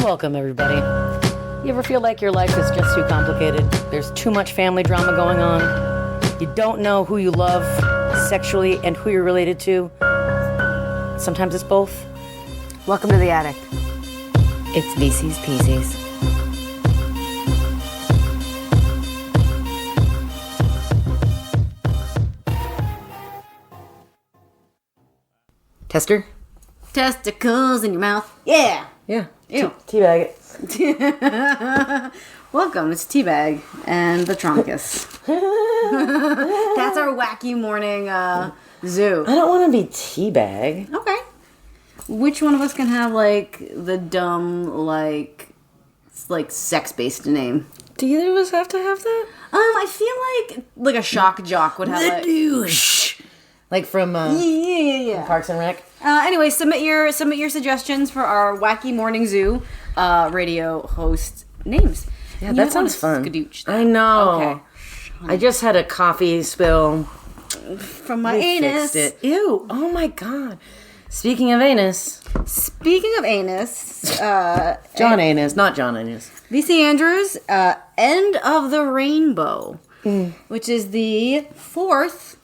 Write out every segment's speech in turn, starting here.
Welcome, everybody. You ever feel like your life is just too complicated? There's too much family drama going on. You don't know who you love sexually and who you're related to. Sometimes it's both. Welcome to the attic. It's VC's Peasies. Tester? Testicles in your mouth. Yeah. Yeah. Ew. Teabag it. Welcome. It's Teabag and the Trunkus. That's our wacky morning zoo. I don't want to be Teabag. Okay. Which one of us can have like the dumb like sex-based name? Do either of us have to have that? I feel like a shock jock would have The douche. Like from yeah. Parks and Rec. Anyway, submit your suggestions for our wacky morning zoo radio host names. Yeah, that sounds fun. Skadooch. I know. Okay. I just had a coffee spill. From my anus. Fixed it. Ew. Oh my god. Speaking of anus. John Anus, not John Anus. VC Andrews, End of the Rainbow, which is the fourth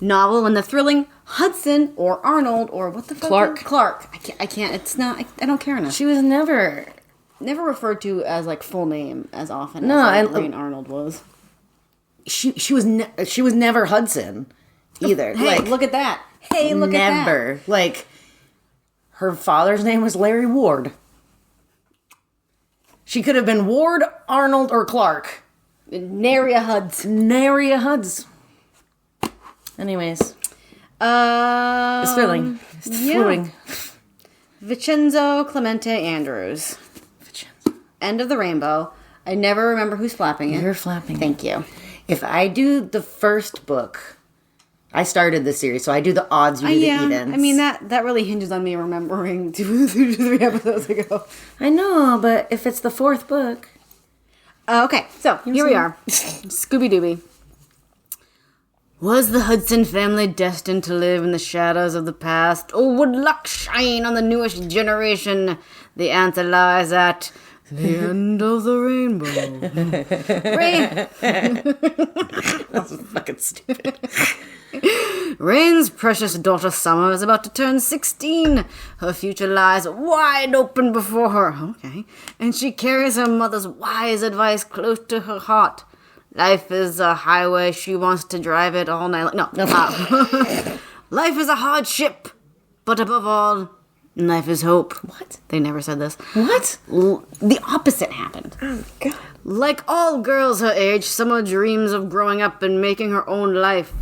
novel in the thrilling Hudson or Arnold or what the fuck? Clark. I can't. It's not. I don't care enough. She was never referred to as like full name as often No, as and Lorraine Arnold was. She was never Hudson either. Hey, like, look at that. Hey, look at that. Never. Like, her father's name was Larry Ward. She could have been Ward, Arnold, or Clark. Nary a Huds. Anyways. It's thrilling. It's thrilling. Vincenzo Clemente Andrews. End of the Rainbow. I never remember who's flapping it. You're flapping. Thank you. If I do the first book, I started the series, so I do the odds, you do the evens. I mean, that really hinges on me remembering 2 or 3 episodes ago. I know, but if it's the fourth book. Okay, so here we are. Scooby-Dooby. Was the Hudson family destined to live in the shadows of the past, or would luck shine on the newest generation? The answer lies at the end of the rainbow. That's fucking stupid. Rain's precious daughter Summer is about to turn 16. Her future lies wide open before her. Okay. And she carries her mother's wise advice close to her heart. Life is a highway. She wants to drive it all night long. No. Life is a hardship. But above all, life is hope. What? They never said this. What? The opposite happened. Oh, God. Like all girls her age, Summer dreams of growing up and making her own life.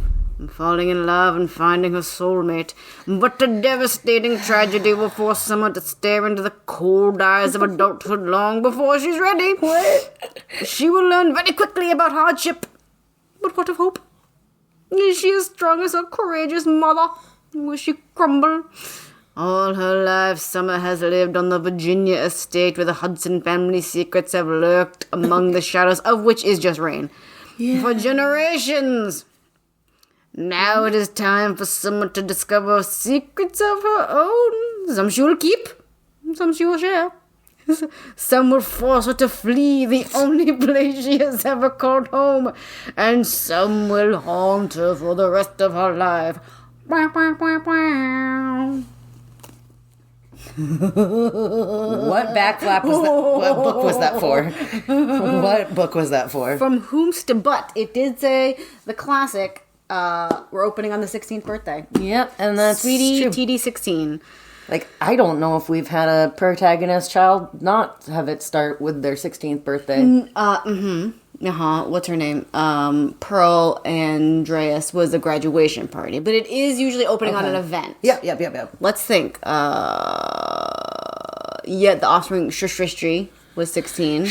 Falling in love and finding her soulmate. But a devastating tragedy will force Summer to stare into the cold eyes of adulthood long before she's ready. What? She will learn very quickly about hardship. But what of hope? Is she as strong as her courageous mother? Will she crumble? All her life, Summer has lived on the Virginia estate where the Hudson family secrets have lurked among the shadows, of which is just Rain. Yeah. For generations. Now it is time for Summer to discover secrets of her own. Some she will keep, some she will share. Some will force her to flee the only place she has ever called home, and some will haunt her for the rest of her life. What backflap was that? What book was that for? What book was that for? From whom's to but. It did say the classic, we're opening on the 16th birthday. Yep, and that's Sweetie true. TD16. Like, I don't know if we've had a protagonist child not have it start with their 16th birthday. What's her name? Pearl Andreas was a graduation party, but it is usually opening on an event. Yep. Let's think. The Offspring Shristri was 16.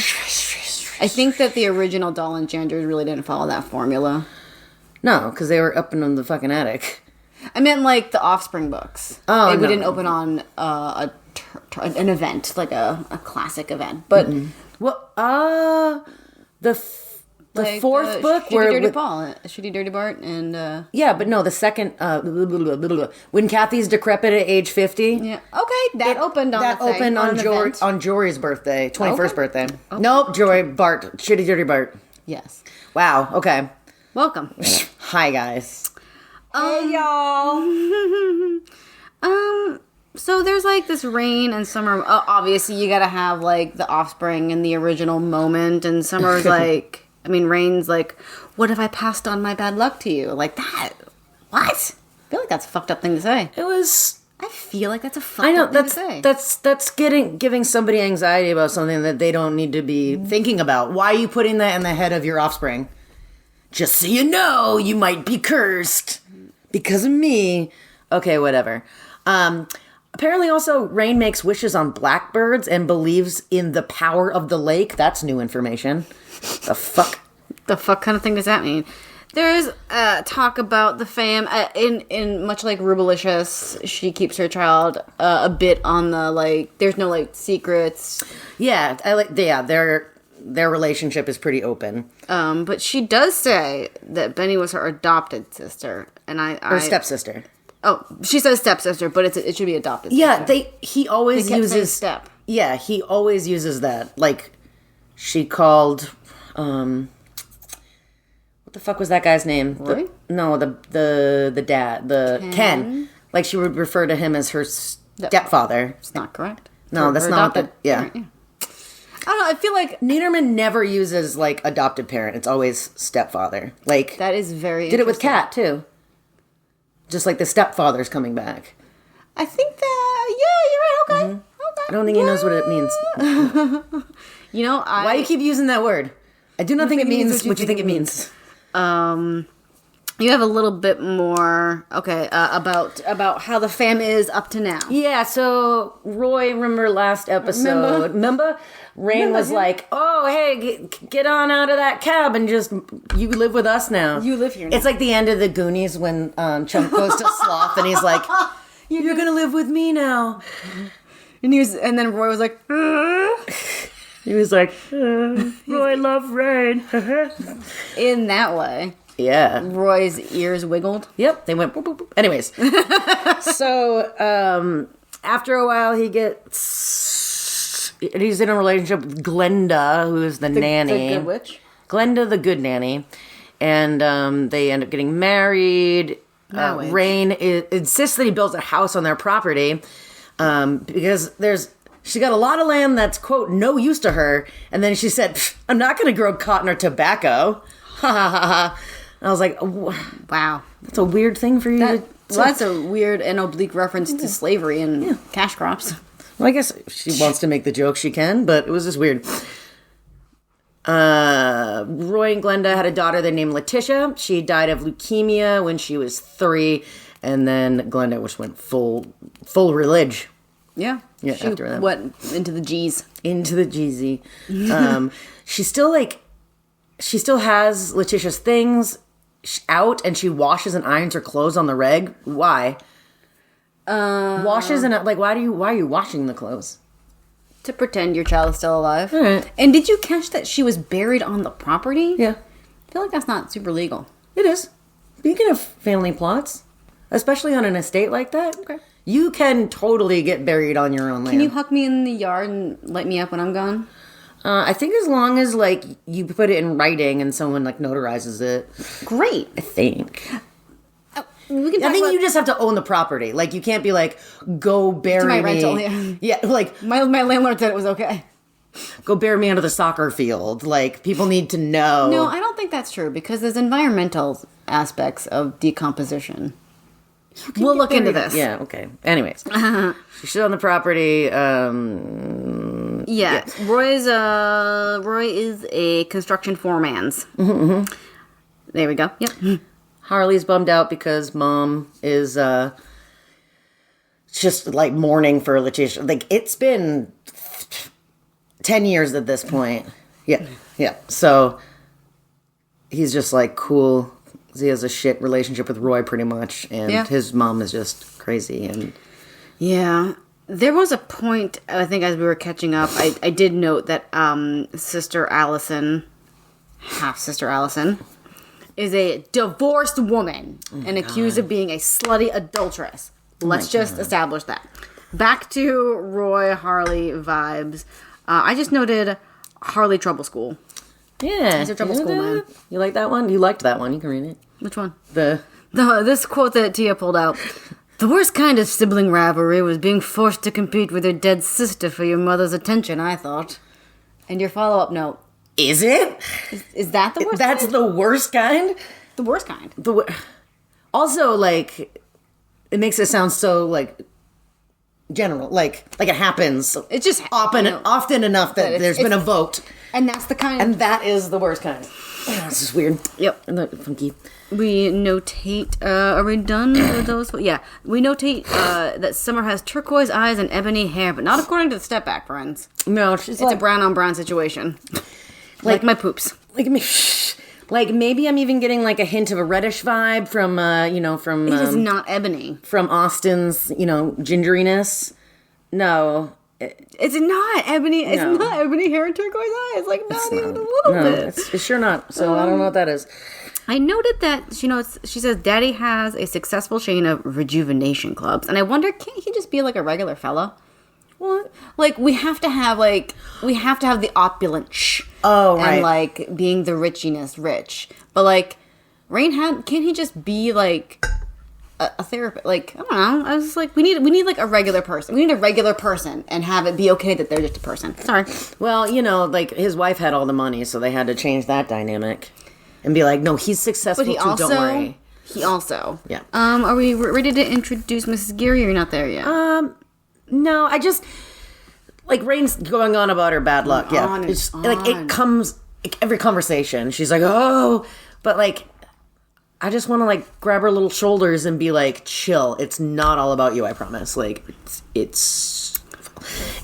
I think that the original Doll Enchanters really didn't follow that formula. No, because they were up in the fucking attic. I meant like the Offspring books. Oh, we didn't open on an event, like a classic event. But Well, Like fourth book Shitty where Dirty Paul, Shitty Dirty Bart, and yeah, but no, the second when Kathy's decrepit at age 50. yeah, okay, that opened on That the thing, opened on an event. Jory's birthday, 21st Okay. birthday. Nope, Jory Bart, Shitty Dirty Bart. Yes, Wow. Okay. welcome. Hi guys. Hey y'all. So there's like this Rain and Summer. Obviously, you gotta have like the offspring in the original moment, and Summer's like, I mean, Rain's like, what if I passed on my bad luck to you? Like that. What? I feel like that's a fucked up thing to say. It was. I feel like that's a fucked I know up thing to say. that's giving somebody anxiety about something that they don't need to be thinking about. Why are you putting that in the head of your offspring? Just so you know, you might be cursed because of me. Okay, whatever. Apparently, also, Rain makes wishes on blackbirds and believes in the power of the lake. That's new information. The fuck? The fuck kind of thing does that mean? There's talk about the fam in much like Rubalicious, she keeps her child a bit on the like. There's no like secrets. Yeah, their relationship is pretty open. But she does say that Benny was her adopted sister, and Her stepsister. Oh, she says stepsister, but it should be adopted. Yeah, sister. he always They kept saying uses step. Yeah, he always uses that. Like, she called, what the fuck was that guy's name? Roy? The dad, Ken. Like, she would refer to him as her stepfather. It's not correct. No, that's Her not adopted yeah. parent, I don't know. I feel like Niederman never uses, like, adopted parent. It's always stepfather. Like, that is very. did it with interesting. Kat, too. Just like the stepfather's coming back. I think that. Yeah, you're right. Okay. Okay. I don't think he knows what it means. You know, Why do you keep using that word? I do not think it means what you think it means. You have a little bit more, about how the fam is up to now. Yeah, so Roy, remember last episode? Remember? Rain was like, "Oh, hey, get on out of that cab and just you live with us now. You live here now." It's like the end of the Goonies when Chunk goes to Sloth and he's like, "You're gonna live with me now." And then Roy was like, He was like, "Roy, love Rain." in that way. Yeah. Roy's ears wiggled. Yep, they went boop, boop, boop. Anyways. So, after a while, he's in a relationship with Glenda, who is the nanny. The good witch. Glenda, the good nanny. And they end up getting married. Marriage. Rain insists that he builds a house on their property because she got a lot of land that's, quote, no use to her. And then she said, I'm not going to grow cotton or tobacco. Ha ha ha ha. I was like, Wow. that's a weird thing for you to... Well, that's a weird and oblique reference to slavery and cash crops. Well, I guess she wants to make the joke she can, but it was just weird. Roy and Glenda had a daughter they named Letitia. She died of leukemia when she was 3, and then Glenda just went full religion. Yeah. Yeah, She after that. went into the G's. Into the Jeezy. She still has Letitia's things out, and she washes and irons her clothes on the reg. Why? Washes and why are you washing the clothes? To pretend your child is still alive. All right. And did you catch that she was buried on the property? Yeah, I feel like that's not super legal. it is. Speaking of family plots, especially on an estate like that, Okay. you can totally get buried on your own land. Can you huck me in the yard and light me up when I'm gone? I think as long as you put it in writing and someone notarizes it. Great. I think. We can I think you just have to own the property. Like, you can't be like, go bury my me. rental, yeah. Yeah, like, My landlord said it was okay. go bury me under the soccer field. Like, people need to know. No, I don't think that's true because there's environmental aspects of decomposition. We'll look into this. Yeah, okay. Anyways. She's on the property. Yeah. Roy is a construction foreman's. Mm-hmm. There we go. Yep. Harley's bummed out because mom is just mourning for Letitia. It's been 10 years at this point. Yeah. So he's just cool. He has a shit relationship with Roy pretty much, and his mom is just crazy. And Yeah. There was a point, I think, as we were catching up, I did note that Sister Allison half-sister Allison, is a divorced woman and accused of being a slutty adulteress. Let's just establish that. Back to Roy Harley vibes. I just noted Harley Trouble School. Yeah. He's a trouble school man. You like that one? You liked that one. You can read it. Which one? This quote that Tia pulled out. The worst kind of sibling rivalry was being forced to compete with your dead sister for your mother's attention, I thought. And your follow-up note. Is it? Is that the worst That's kind? the worst kind? The worst kind. Also, like, it makes it sound so, like, general. Like it happens. It just often enough that there's been a vote. And that's the kind. And that is the worst kind. This is weird. Yep. Funky. We notate, are we done with those? Yeah. We notate that Summer has turquoise eyes and ebony hair, but not according to the step back, friends. No, she's It's a brown on brown situation. Like my poops. Like me. Like maybe I'm even getting like a hint of a reddish vibe from, from... It is not ebony. From Austin's, gingeriness. No. It's not ebony. It's not ebony hair and turquoise eyes. Like, not even a little bit. It's sure not. So I don't know what that is. I noted that, she says Daddy has a successful chain of rejuvenation clubs. And I wonder, can't he just be like a regular fella? Well, like, we have to have the opulent Oh, right. And, like, being the richiness rich. But, like, can't he just be, like... A therapist, like, I don't know. I was like, we need like a regular person. We need a regular person and have it be okay that they're just a person. Sorry. Well, like his wife had all the money, so they had to change that dynamic and be like, no, he's successful But too. Don't worry. He also. Yeah. Are we ready to introduce Mrs. Geary? Or you're not there yet? No, I just like Rain's going on about her bad luck. Yeah, like it comes like, every conversation. She's like, oh, but like. I just want to, like, grab her little shoulders and be like, chill. It's not all about you, I promise. Like, it's...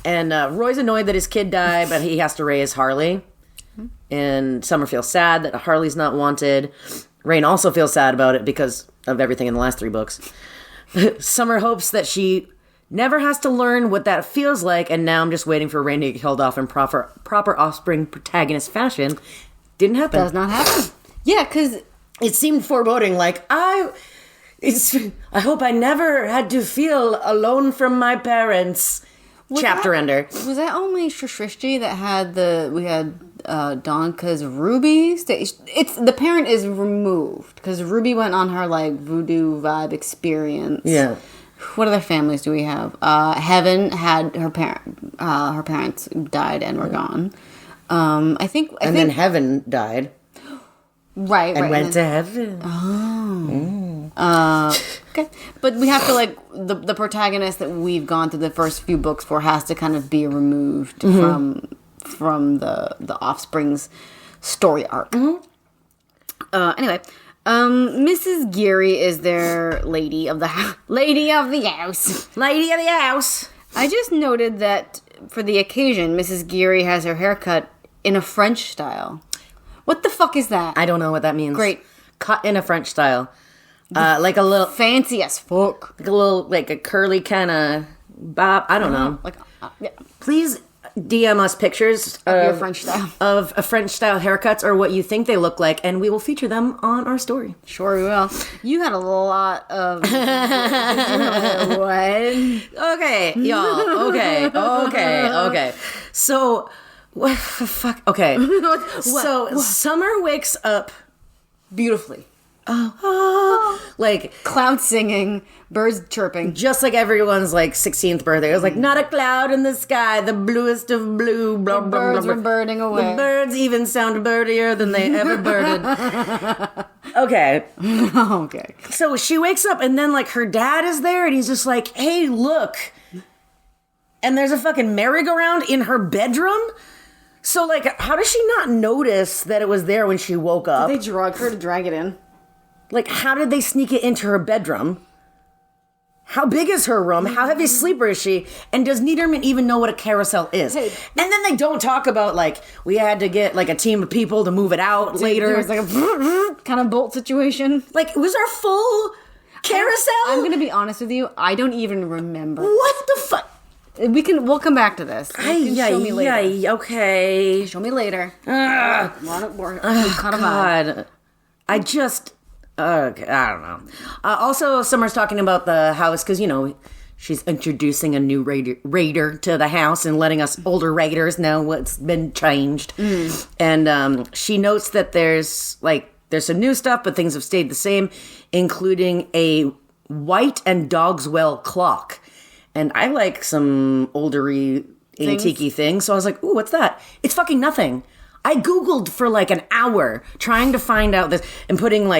And Roy's annoyed that his kid died, but he has to raise Harley. And Summer feels sad that Harley's not wanted. Rain also feels sad about it because of everything in the last 3 books. Summer hopes that she never has to learn what that feels like, and now I'm just waiting for Rain to get killed off in proper offspring protagonist fashion. Didn't happen. Does not happen. Yeah, because... It seemed foreboding, like, I hope I never had to feel alone from my parents. Chapter ender. Was that only Shrishti that had Dawn, because Ruby, the parent is removed, because Ruby went on her, like, voodoo vibe experience. Yeah. What other families do we have? Heaven had her parents died and were gone. I think then Heaven died. Right, and went to heaven. Okay, but we have to like the protagonist that we've gone through the first few books for has to kind of be removed from the offspring's story arc. Anyway, Mrs. Geary is their lady of the house. Lady of the house. I just noted that for the occasion, Mrs. Geary has her haircut in a French style. What the fuck is that? I don't know what that means. Great. Cut in a French style. Like a little... Fancy as fuck. Like a little, like a curly kind of bob. I don't know. Like, yeah. Please DM us pictures of your French style. Of a French style haircuts or what you think they look like, and we will feature them on our story. Sure we will. You had a lot of... What? Okay, y'all. Okay. So... What the fuck? Okay. So Summer wakes up beautifully. Like cloud singing, birds chirping. Just like everyone's like 16th birthday. It was like, not a cloud in the sky, the bluest of blue. Blah, the blah, birds blah, were birding away. The birds even sound birdier than they ever birded. Okay. Okay. So she wakes up and then like her dad is there and he's just like, hey, look. And there's a fucking merry-go-round in her bedroom. So, like, how does she not notice that it was there when she woke up? Did they drug her to drag it in? Like, how did they sneak it into her bedroom? How big is her room? How heavy a sleeper is she? And does Niederman even know what a carousel is? Hey, and then they don't talk about, like, we had to get, like, a team of people to move it out later. There was, like, a kind of bolt situation. Like, it was our full carousel? I'm going to be honest with you. I don't even remember. What the fuck? We'll come back to this. You can show me later. Okay. Show me later. God. I just... Okay, I don't know. Also, Summer's talking about the house because, she's introducing a new raider to the house and letting us older raiders know what's been changed. And she notes that there's some new stuff, but things have stayed the same, including a white and dog's well clock. And I like some oldery, antique-y things, so I was like, ooh, what's that? It's fucking nothing. I Googled for an hour trying to find out this and putting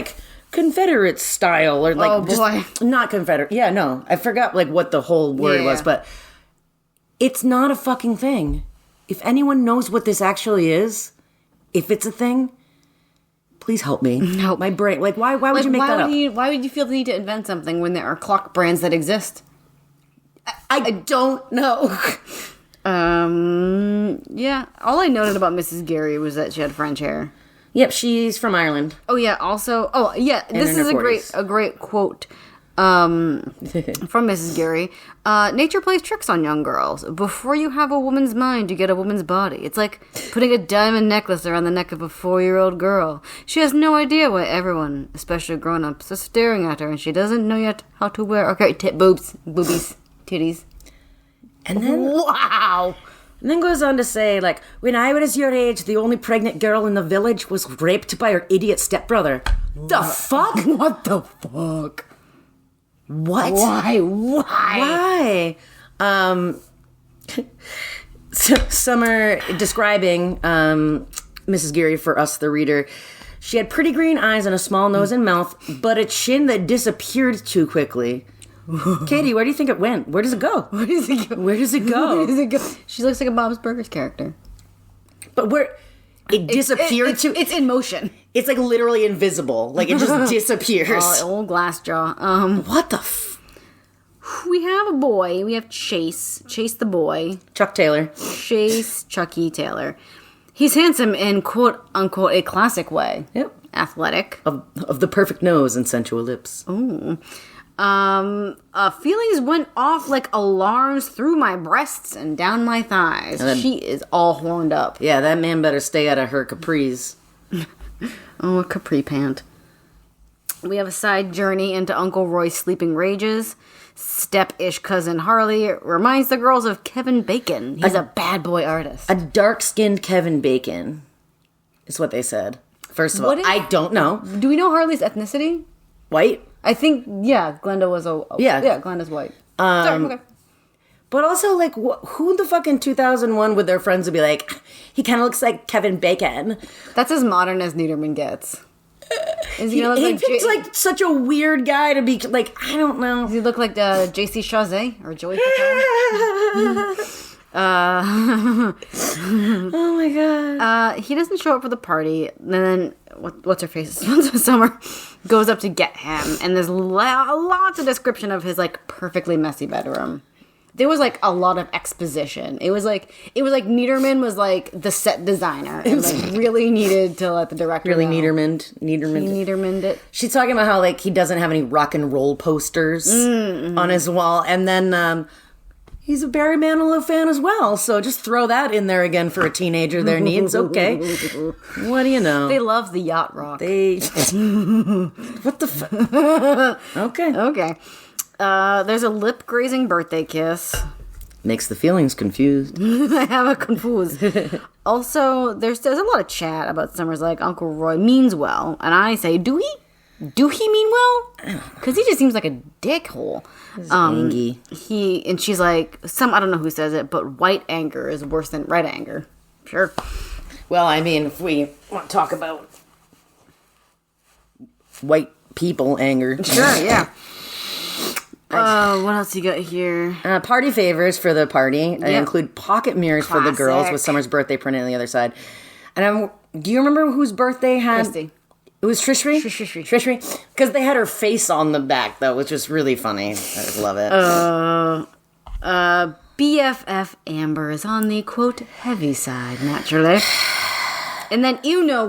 Confederate style or not Confederate. Yeah, no. I forgot what the whole word was, but it's not a fucking thing. If anyone knows what this actually is, if it's a thing, please help me. Help my brain. Why would you make that up? Why would you feel the need to invent something when there are clock brands that exist? I don't know. Yeah. All I noted about Mrs. Gary was that she had French hair. Yep, she's from Ireland. Oh yeah. Also, this is a great quote from Mrs. Gary. Nature plays tricks on young girls. Before you have a woman's mind, you get a woman's body. It's like putting a diamond necklace around the neck of a 4-year-old girl. She has no idea why everyone, especially grown-ups, are staring at her, and she doesn't know yet how to wear boobies, titties. And then wow. And then goes on to say, when I was your age, the only pregnant girl in the village was raped by her idiot stepbrother. The fuck? What the fuck? What? Why? Summer describing Mrs. Geary for us, the reader. She had pretty green eyes and a small nose and mouth, but a chin that disappeared too quickly. Katie, where do you think it went? Where does it go? Where does it go? She looks like a Bob's Burgers character. But where... It disappeared too... It's in motion. It's literally invisible. It just disappears. Oh, old glass jaw. What the We have a boy. We have Chase. Chase the boy. Chuck Taylor. Chase Chucky Taylor. He's handsome in quote-unquote a classic way. Yep. Athletic. Of the perfect nose and sensual lips. Ooh. Feelings went off like alarms through my breasts and down my thighs. She is all horned up. Yeah, that man better stay out of her capris. Oh, a capri pant. We have a side journey into Uncle Roy's sleeping rages. Step-ish cousin Harley reminds the girls of Kevin Bacon. He's a bad boy artist. A dark-skinned Kevin Bacon is what they said. First of all, I don't know. Do we know Harley's ethnicity? White? I think, Glenda was Glenda's white. Sorry, okay. But also, who the fuck in 2001 with their friends would be like, he kind of looks like Kevin Bacon? That's as modern as Niederman gets. He picked such a weird guy to be I don't know. Does he look like J.C. Chazé or Joey Fatone? Oh my god. He doesn't show up for the party. And then what's her face? Summer goes up to get him, and there's lots of description of his perfectly messy bedroom. There was a lot of exposition. It was like Niederman was the set designer and really needed to let the director really know. Niedermaned it. She's talking about how he doesn't have any rock and roll posters on his wall, and then he's a Barry Manilow fan as well. So just throw that in there again for a teenager. Their needs, okay. What do you know? They love the yacht rock. What the fuck? Okay. There's a lip grazing birthday kiss. Makes the feelings confused. I have a confused. Also, there's a lot of chat about Summer's Uncle Roy means well, and I say, do he mean well? Because he just seems like a dickhole. Angy. And she's I don't know who says it, but white anger is worse than red anger. Sure. Well, I mean, if we want to talk about white people anger. Sure, yeah. What else you got here? Party favors for the party include pocket mirrors for the girls with Summer's birthday printed on the other side. And do you remember whose birthday had? Christy. It was Trishri? Trishri. Because they had her face on the back, though, which was really funny. I just love it. BFF Amber is on the, quote, heavy side, naturally. And then,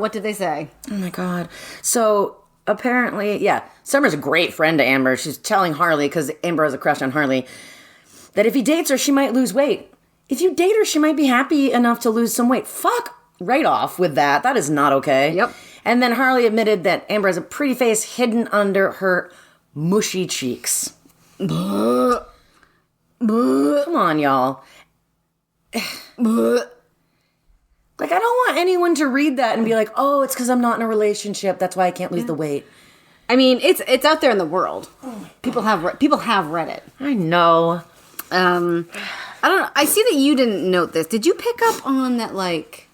what did they say? Oh, my God. So, apparently, Summer's a great friend to Amber. She's telling Harley, because Amber has a crush on Harley. That if he dates her, she might lose weight. If you date her, she might be happy enough to lose some weight. Fuck right off with that. That is not okay. Yep. And then Harley admitted that Amber has a pretty face hidden under her mushy cheeks. Come on, y'all. Like, I don't want anyone to read that and be like, oh, it's because I'm not in a relationship. That's why I can't lose the weight. I mean, it's out there in the world. People have read it. I know. I don't know. I see that you didn't note this. Did you pick up on that, like,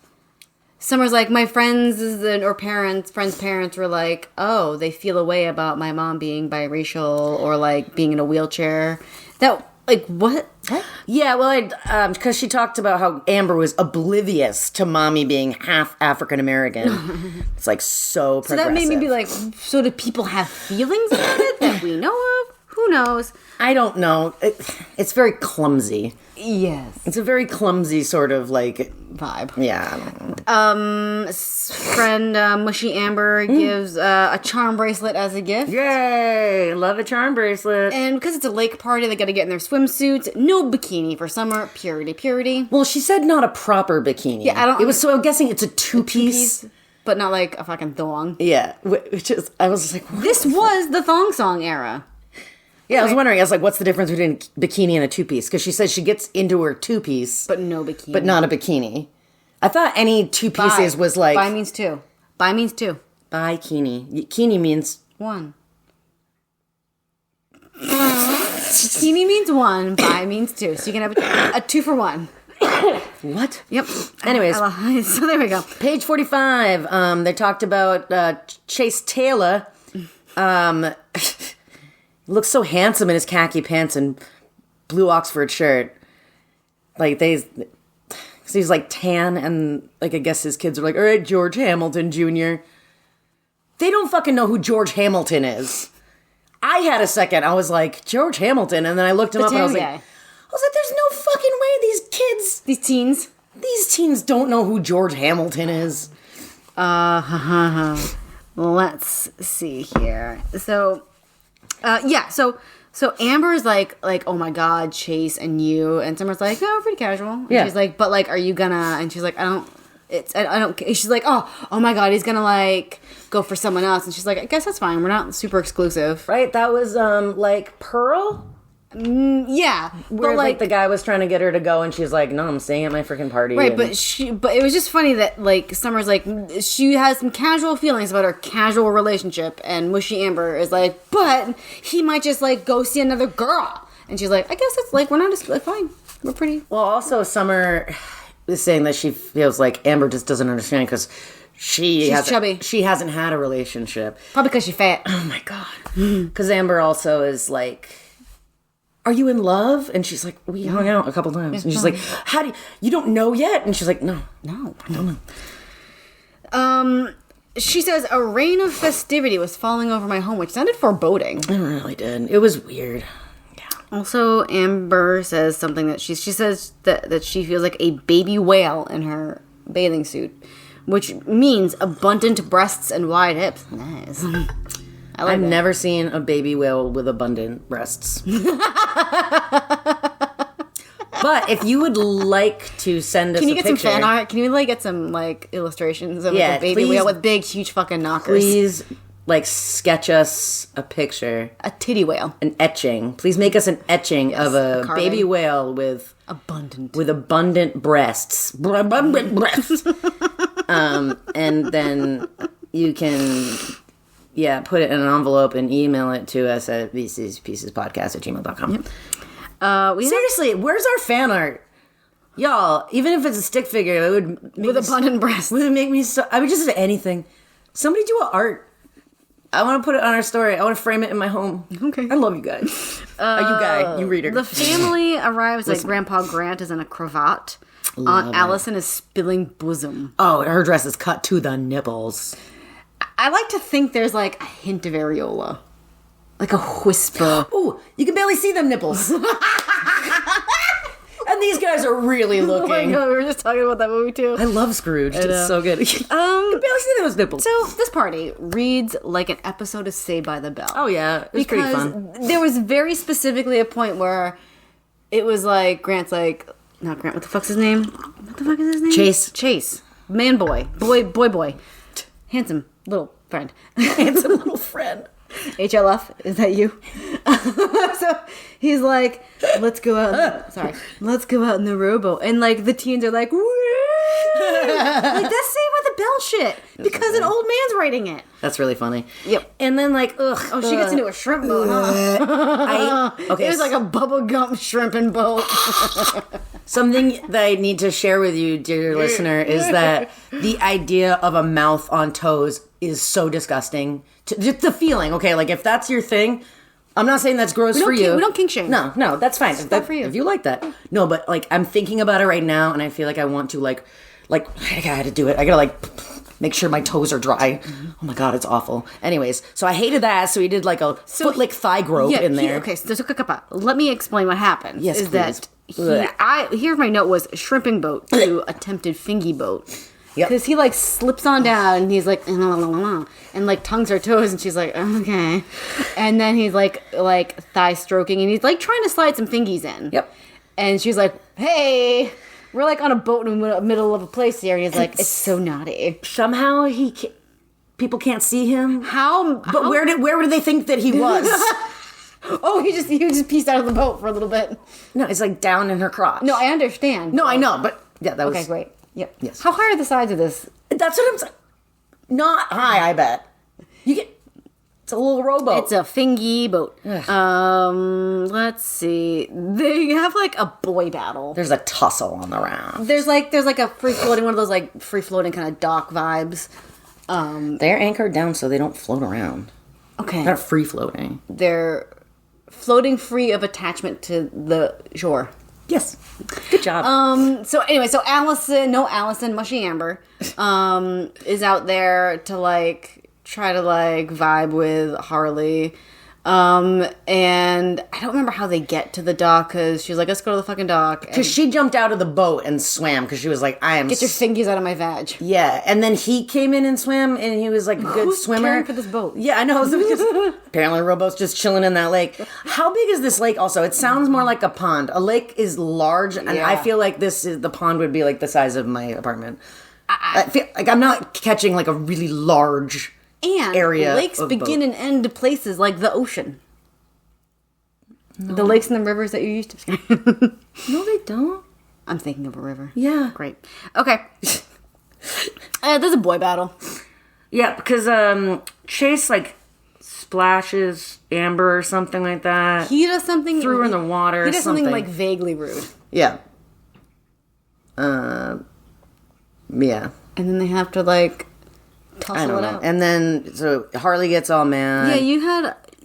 Summer's like, my friends or friends' parents were like, oh, they feel a way about my mom being biracial or, like, being in a wheelchair. That, like, what? Yeah, well, because she talked about how Amber was oblivious to mommy being half African American. It's like so progressive. So that made me be like, so do people have feelings about it that we know of? Who knows? I don't know. It's very clumsy. Yes. It's a very clumsy sort of like vibe. Yeah, I don't know. Friend Mushy Amber gives a charm bracelet as a gift. Yay! Love a charm bracelet. And because it's a lake party, they got to get in their swimsuits. No bikini for Summer. Purity. Well, she said not a proper bikini. Yeah, I don't. It was so I'm guessing it's a two-piece. But not like a fucking thong. Yeah, which is I was just like, what? This was the thong song era. Yeah, I was wondering. I was like, what's the difference between a bikini and a two-piece? Because she says she gets into her two-piece, but no bikini, but not a bikini. I thought any two pieces was like bi means two. Bi means two. Bikini. Kini means one. Bikini means one. Bi means two. So you can have a 2 for 1. What? Yep. Anyways, so there we go. Page 45. They talked about Chase Taylor. Looks so handsome in his khaki pants and blue Oxford shirt. Like cause he's like tan and like I guess his kids are like, all right, George Hamilton Jr. They don't fucking know who George Hamilton is. I had a second. I was like, George Hamilton, and then I looked him up and I was like, there's no fucking way these teens don't know who George Hamilton is. Let's see here. So Amber's like, oh my God, Chase and you, and Summer's like, no, we're pretty casual. And she's like, but like, are you gonna? And she's like, I don't. She's like, oh my God, he's gonna like go for someone else. And she's like, I guess that's fine. We're not super exclusive, right? That was like Pearl. Yeah, where like the guy was trying to get her to go, and she's like, "No, I'm staying at my freaking party." Right, but it was just funny that like Summer's like she has some casual feelings about her casual relationship, and Mushy Amber is like, but he might just like go see another girl, and she's like, I guess it's like we're not just like, fine, we're pretty. Well, also Summer is saying that she feels like Amber just doesn't understand because she's chubby. She hasn't had a relationship, probably because she's fat. Oh my God, because Amber also is like, are you in love? And she's like, we hung out a couple times. And she's like, how do you don't know yet? And she's like, no, I don't know. She says, a rain of festivity was falling over my home, which sounded foreboding. It really did. It was weird. Yeah. Also, Amber says something that she says that she feels like a baby whale in her bathing suit, which means abundant breasts and wide hips. Nice. I've never seen a baby whale with abundant breasts. But if you would like to send us a picture... Can you get some fan art? Can you like get some like illustrations of like, a baby whale with big, huge fucking knockers? Please like sketch us a picture. A titty whale. An etching. Please make us an etching of a baby whale with... abundant breasts. Abundant breasts. And then you can... Yeah, put it in an envelope and email it to us at vcspiecespodcast@gmail.com. Yep. Seriously, where's our fan art? Y'all, even if it's a stick figure, it would make with abundant breasts. Would make me so... I would just say anything. Somebody do a art. I want to put it on our story. I want to frame it in my home. Okay. I love you guys. You reader. The family arrives like Grandpa Grant is in a cravat. Aunt Allison is spilling bosom. Oh, her dress is cut to the nipples. I like to think there's like a hint of areola. Like a whisper. Ooh, you can barely see them nipples. And these guys are really looking. Oh my God, we were just talking about that movie too. I love Scrooge. It's so good. You can barely see those nipples. So this party reads like an episode of Saved by the Bell. Oh yeah, it was pretty fun. There was very specifically a point where it was like Grant's like, not Grant. What the fuck's his name? What the fuck is his name? Chase. Man, boy, handsome little friend. Handsome little friend. HLF, is that you? So he's like, let's go out. Let's go out in the rowboat, and like the teens are like, woo! Like that's Saved by the Bell shit because an old man's writing it. That's really funny. Yep. And then like, Oh, she gets into a shrimp boat, huh? Okay. It was like a bubblegum shrimping boat. Something that I need to share with you, dear listener, is that the idea of a mouth on toes is so disgusting. Just the feeling, okay? Like, if that's your thing, I'm not saying that's gross for you. We don't kink shame. No, that's fine. If not for you. If you like that. No, but, like, I'm thinking about it right now, and I feel like I want to, like, I gotta do it. I gotta, like, make sure my toes are dry. Mm-hmm. Oh, my God, it's awful. Anyways, so I hated that, so he did, like, a foot-lick thigh grope in there. Okay, so let me explain what happened. Yes, please. Here's my note was shrimping boat to attempted fingy boat. Yep. Because he like slips on down and he's like and like tongues her toes and she's like okay, and then he's like thigh stroking and he's like trying to slide some fingies in. Yep. And she's like, hey, we're like on a boat in the middle of a place here, and he's like, it's so naughty. Somehow people can't see him. But where did they think that he was? Oh, he just pieced out of the boat for a little bit. No, it's like down in her crotch. No, I understand. No, I know, but yeah, that was okay. Great. Yep. Yes. How high are the sides of this? That's what I'm saying. Not high, I bet. It's a little rowboat. It's a fingy boat. Ugh. Let's see. They have like a boy battle. There's a tussle on the round. There's like a free floating, one of those like free floating kind of dock vibes. They're anchored down so they don't float around. Okay. They're not free floating. They're floating free of attachment to the shore. Yes. Good job. So anyway, Allison, Mushy Amber, is out there to like try to like vibe with Harley. And I don't remember how they get to the dock because she's like, let's go to the fucking dock. Because she jumped out of the boat and swam because she was like, Get your fingies out of my vag. Yeah, and then he came in and swam, and he was like a good Who's swimmer. caring for this boat? Yeah, I know. Because apparently, rowboat's just chilling in that lake. How big is this lake? Also, it sounds more like a pond. A lake is large, and I feel like the pond would be like the size of my apartment. I feel like I'm not catching like a really large area. Lakes begin and end to places like the ocean. No. The lakes and the rivers that you used to. No, they don't. I'm thinking of a river. Yeah. Great. Okay. There's a boy battle. Yeah, because Chase like splashes Amber or something like that. He does something. Threw her in the water. He does something like vaguely rude. Yeah. Yeah. And then they have to like tussle it out. And then so Harley gets all mad.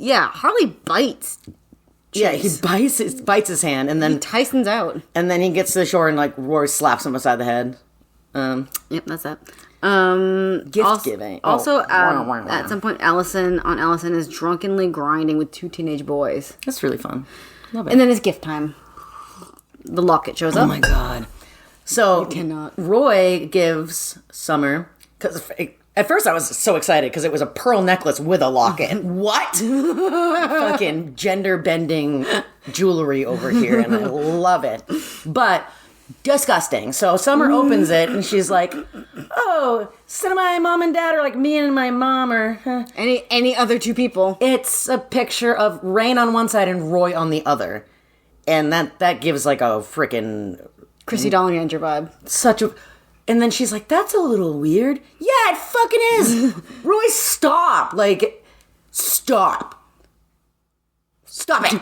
Harley bites. Yeah, he bites his hand, and then he Tyson's out, and then he gets to the shore and like Roy slaps him beside the head. Yep, that's that. Gift giving. Also, at some point, Allison is drunkenly grinding with two teenage boys. That's really fun. Love it. And then it's gift time. The locket shows up. Oh my god! So you cannot. Roy gives Summer because. At first, I was so excited because it was a pearl necklace with a locket. What? Fucking gender-bending jewelry over here, and I love it. But disgusting. So Summer opens it, and she's like, oh, instead of my mom and dad, or like me and my mom, or... Any other two people. It's a picture of Rain on one side and Roy on the other. And that gives like a freaking... Chrissy Dollinger vibe. Such a... And then she's like, that's a little weird. Yeah, it fucking is. Roy, stop. Like, stop. Stop it.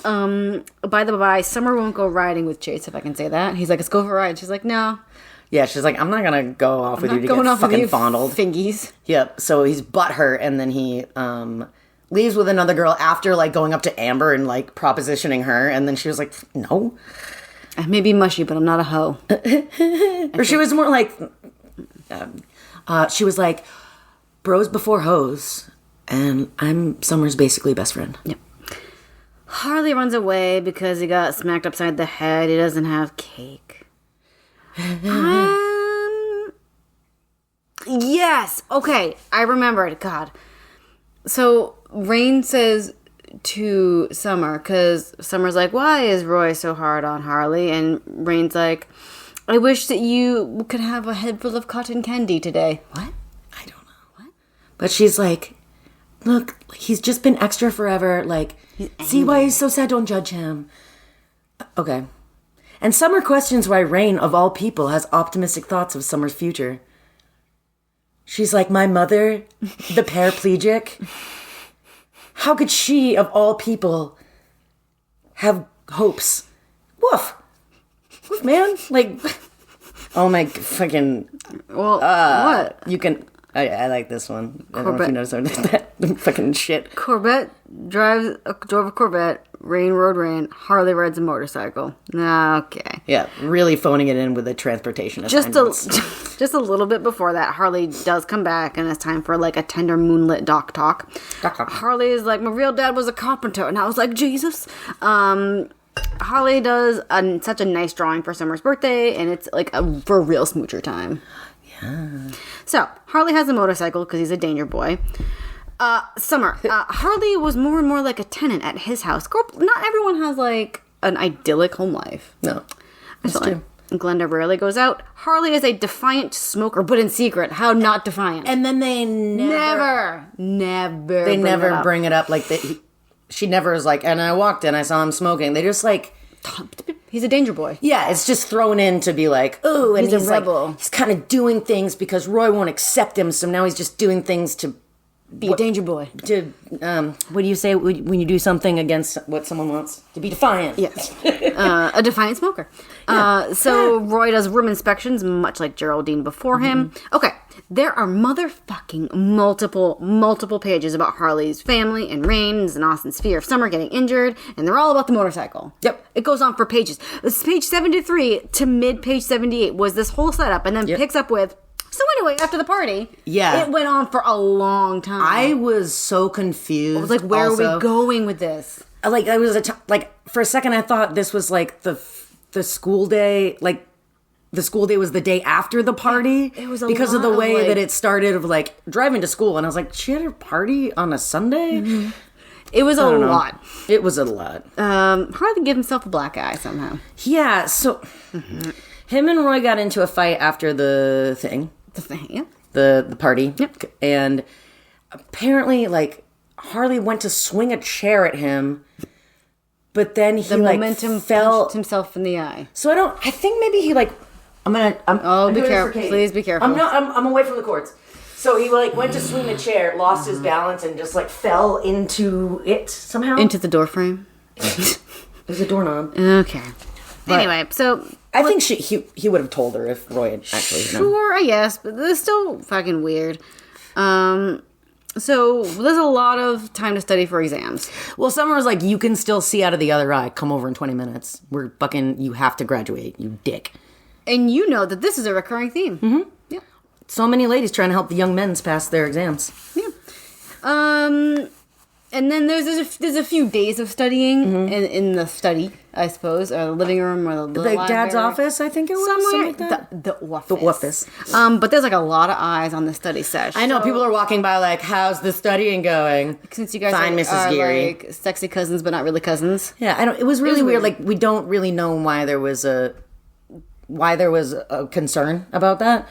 By the by, Summer won't go riding with Chase, if I can say that. He's like, let's go for a ride. She's like, no. Yeah, she's like, I'm not going to go off with you to get fucking fondled. Fingies. Yep. So he's butthurt, and then he leaves with another girl after, like, going up to Amber and, like, propositioning her. And then she was like, no. I may be mushy, but I'm not a hoe. Or she was more like, she was like, bros before hoes, and I'm Summer's basically best friend. Yep. Harley runs away because he got smacked upside the head. He doesn't have cake. Yes. Okay. I remembered. God. So Rain says to Summer, because Summer's like, why is Roy so hard on Harley? And Rain's like, I wish that you could have a head full of cotton candy today. What? I don't know. What? But she's like, look, he's just been extra forever. Like, see why he's so sad? Don't judge him. Okay. And Summer questions why Rain, of all people, has optimistic thoughts of Summer's future. She's like, my mother, the paraplegic. How could she, of all people, have hopes? Woof. Woof, man. Like, oh my fucking... Well, what? You can... I like this one. I don't know if you noticed that fucking shit. Corbett drove a Corvette. Rain rode Rain. Harley rides a motorcycle. Okay. Yeah, really phoning it in with the transportation Just assignments. a little bit before that, Harley does come back, and it's time for like a tender moonlit doc talk. Harley is like, my real dad was a carpenter, and I was like, Jesus. Harley does such a nice drawing for Summer's birthday, and it's like for real smoocher time. Yeah. So Harley has a motorcycle because he's a danger boy. Summer. Harley was more and more like a tenant at his house. Girl, not everyone has like an idyllic home life. No, that's true. Glenda rarely goes out. Harley is a defiant smoker, but in secret. How not defiant? And then they never bring it up. Like she never is like, and I walked in, I saw him smoking. They just like, he's a danger boy. yeah, it's just thrown in to be like, oh, and he's a rebel. Like, he's kind of doing things because Roy won't accept him, so now he's just doing things to be a danger boy. To what do you say when you do something against what someone wants? To be defiant. Yes. A defiant smoker. So Roy does room inspections, much like Geraldine before him. Okay, there are motherfucking multiple pages about Harley's family and Rain's and Austin's fear of Summer getting injured, and they're all about the motorcycle. Yep. It goes on for pages. This page 73 to mid page 78 was this whole setup, and then picks up with, so anyway, after the party, it went on for a long time. I was so confused. I was like, where are we going with this? Like, I was like, for a second, I thought this was like the school day. Like, the school day was the day after the party. It was because of the way that it started of like driving to school, and I was like, she had a party on a Sunday. Mm-hmm. It was a lot. It was a lot. Harley gave himself a black eye somehow. Yeah. So him and Roy got into a fight after the thing. The party. Yep. And apparently, like, Harley went to swing a chair at him, but then he, the momentum punched himself in the eye. So I think maybe he, like, be careful. Please be careful. I'm away from the cords. So he, like, went to swing the chair, lost his balance, and just, like, fell into it somehow. Into the door frame? It was a doorknob. Okay. But anyway, so... I think he would have told her if Roy had actually known. Sure, I guess, but it's still fucking weird. So there's a lot of time to study for exams. Well, Summer was like, you can still see out of the other eye. Come over in 20 minutes. You have to graduate, you dick. And you know that this is a recurring theme. Mm-hmm. Yeah. So many ladies trying to help the young men pass their exams. Yeah. And then there's a few days of studying in the study, I suppose, or the living room, or the library. Dad's office, I think it was. Somewhere. Something like that. The office. The office. But there's like a lot of eyes on the study session. I know, people are walking by like, how's the studying going? Since you guys Fine, Mrs. Geary. Like sexy cousins, but not really cousins. Yeah, it was really weird. Like, we don't really know why there was a concern about that,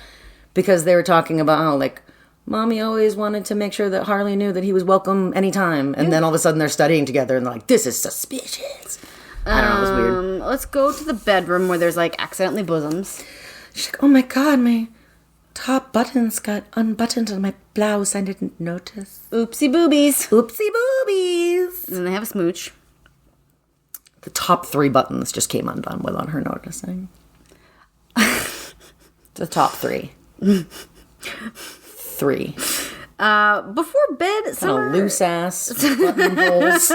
because they were talking about how, like, Mommy always wanted to make sure that Harley knew that he was welcome anytime. And then all of a sudden they're studying together and they're like, this is suspicious. I don't know, it was weird. Let's go to the bedroom where there's like accidentally bosoms. She's like, oh my God, my top buttons got unbuttoned on my blouse. I didn't notice. Oopsie boobies. Oopsie boobies. And then they have a smooch. The top 3 buttons just came undone without her noticing. The top 3. 3. Before bed, Summer... loose ass button holes.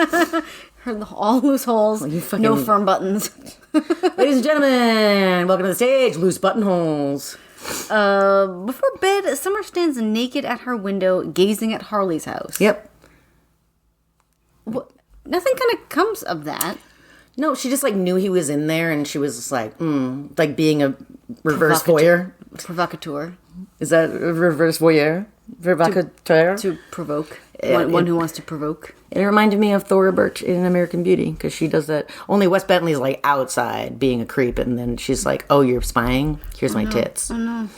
All loose holes. No firm buttons. Ladies and gentlemen, welcome to the stage. Loose buttonholes. Before bed, Summer stands naked at her window, gazing at Harley's house. Yep. Nothing kind of comes of that. No, she just like knew he was in there, and she was just like, like being a reverse voyeur. Provocateur. Is that a reverse voyeur? Provocateur. To provoke. Yeah, One who wants to provoke. It reminded me of Thora Birch in American Beauty because she does that. Only Wes Bentley's like outside being a creep, and then she's like, "Oh, you're spying? Here's my tits." Oh no.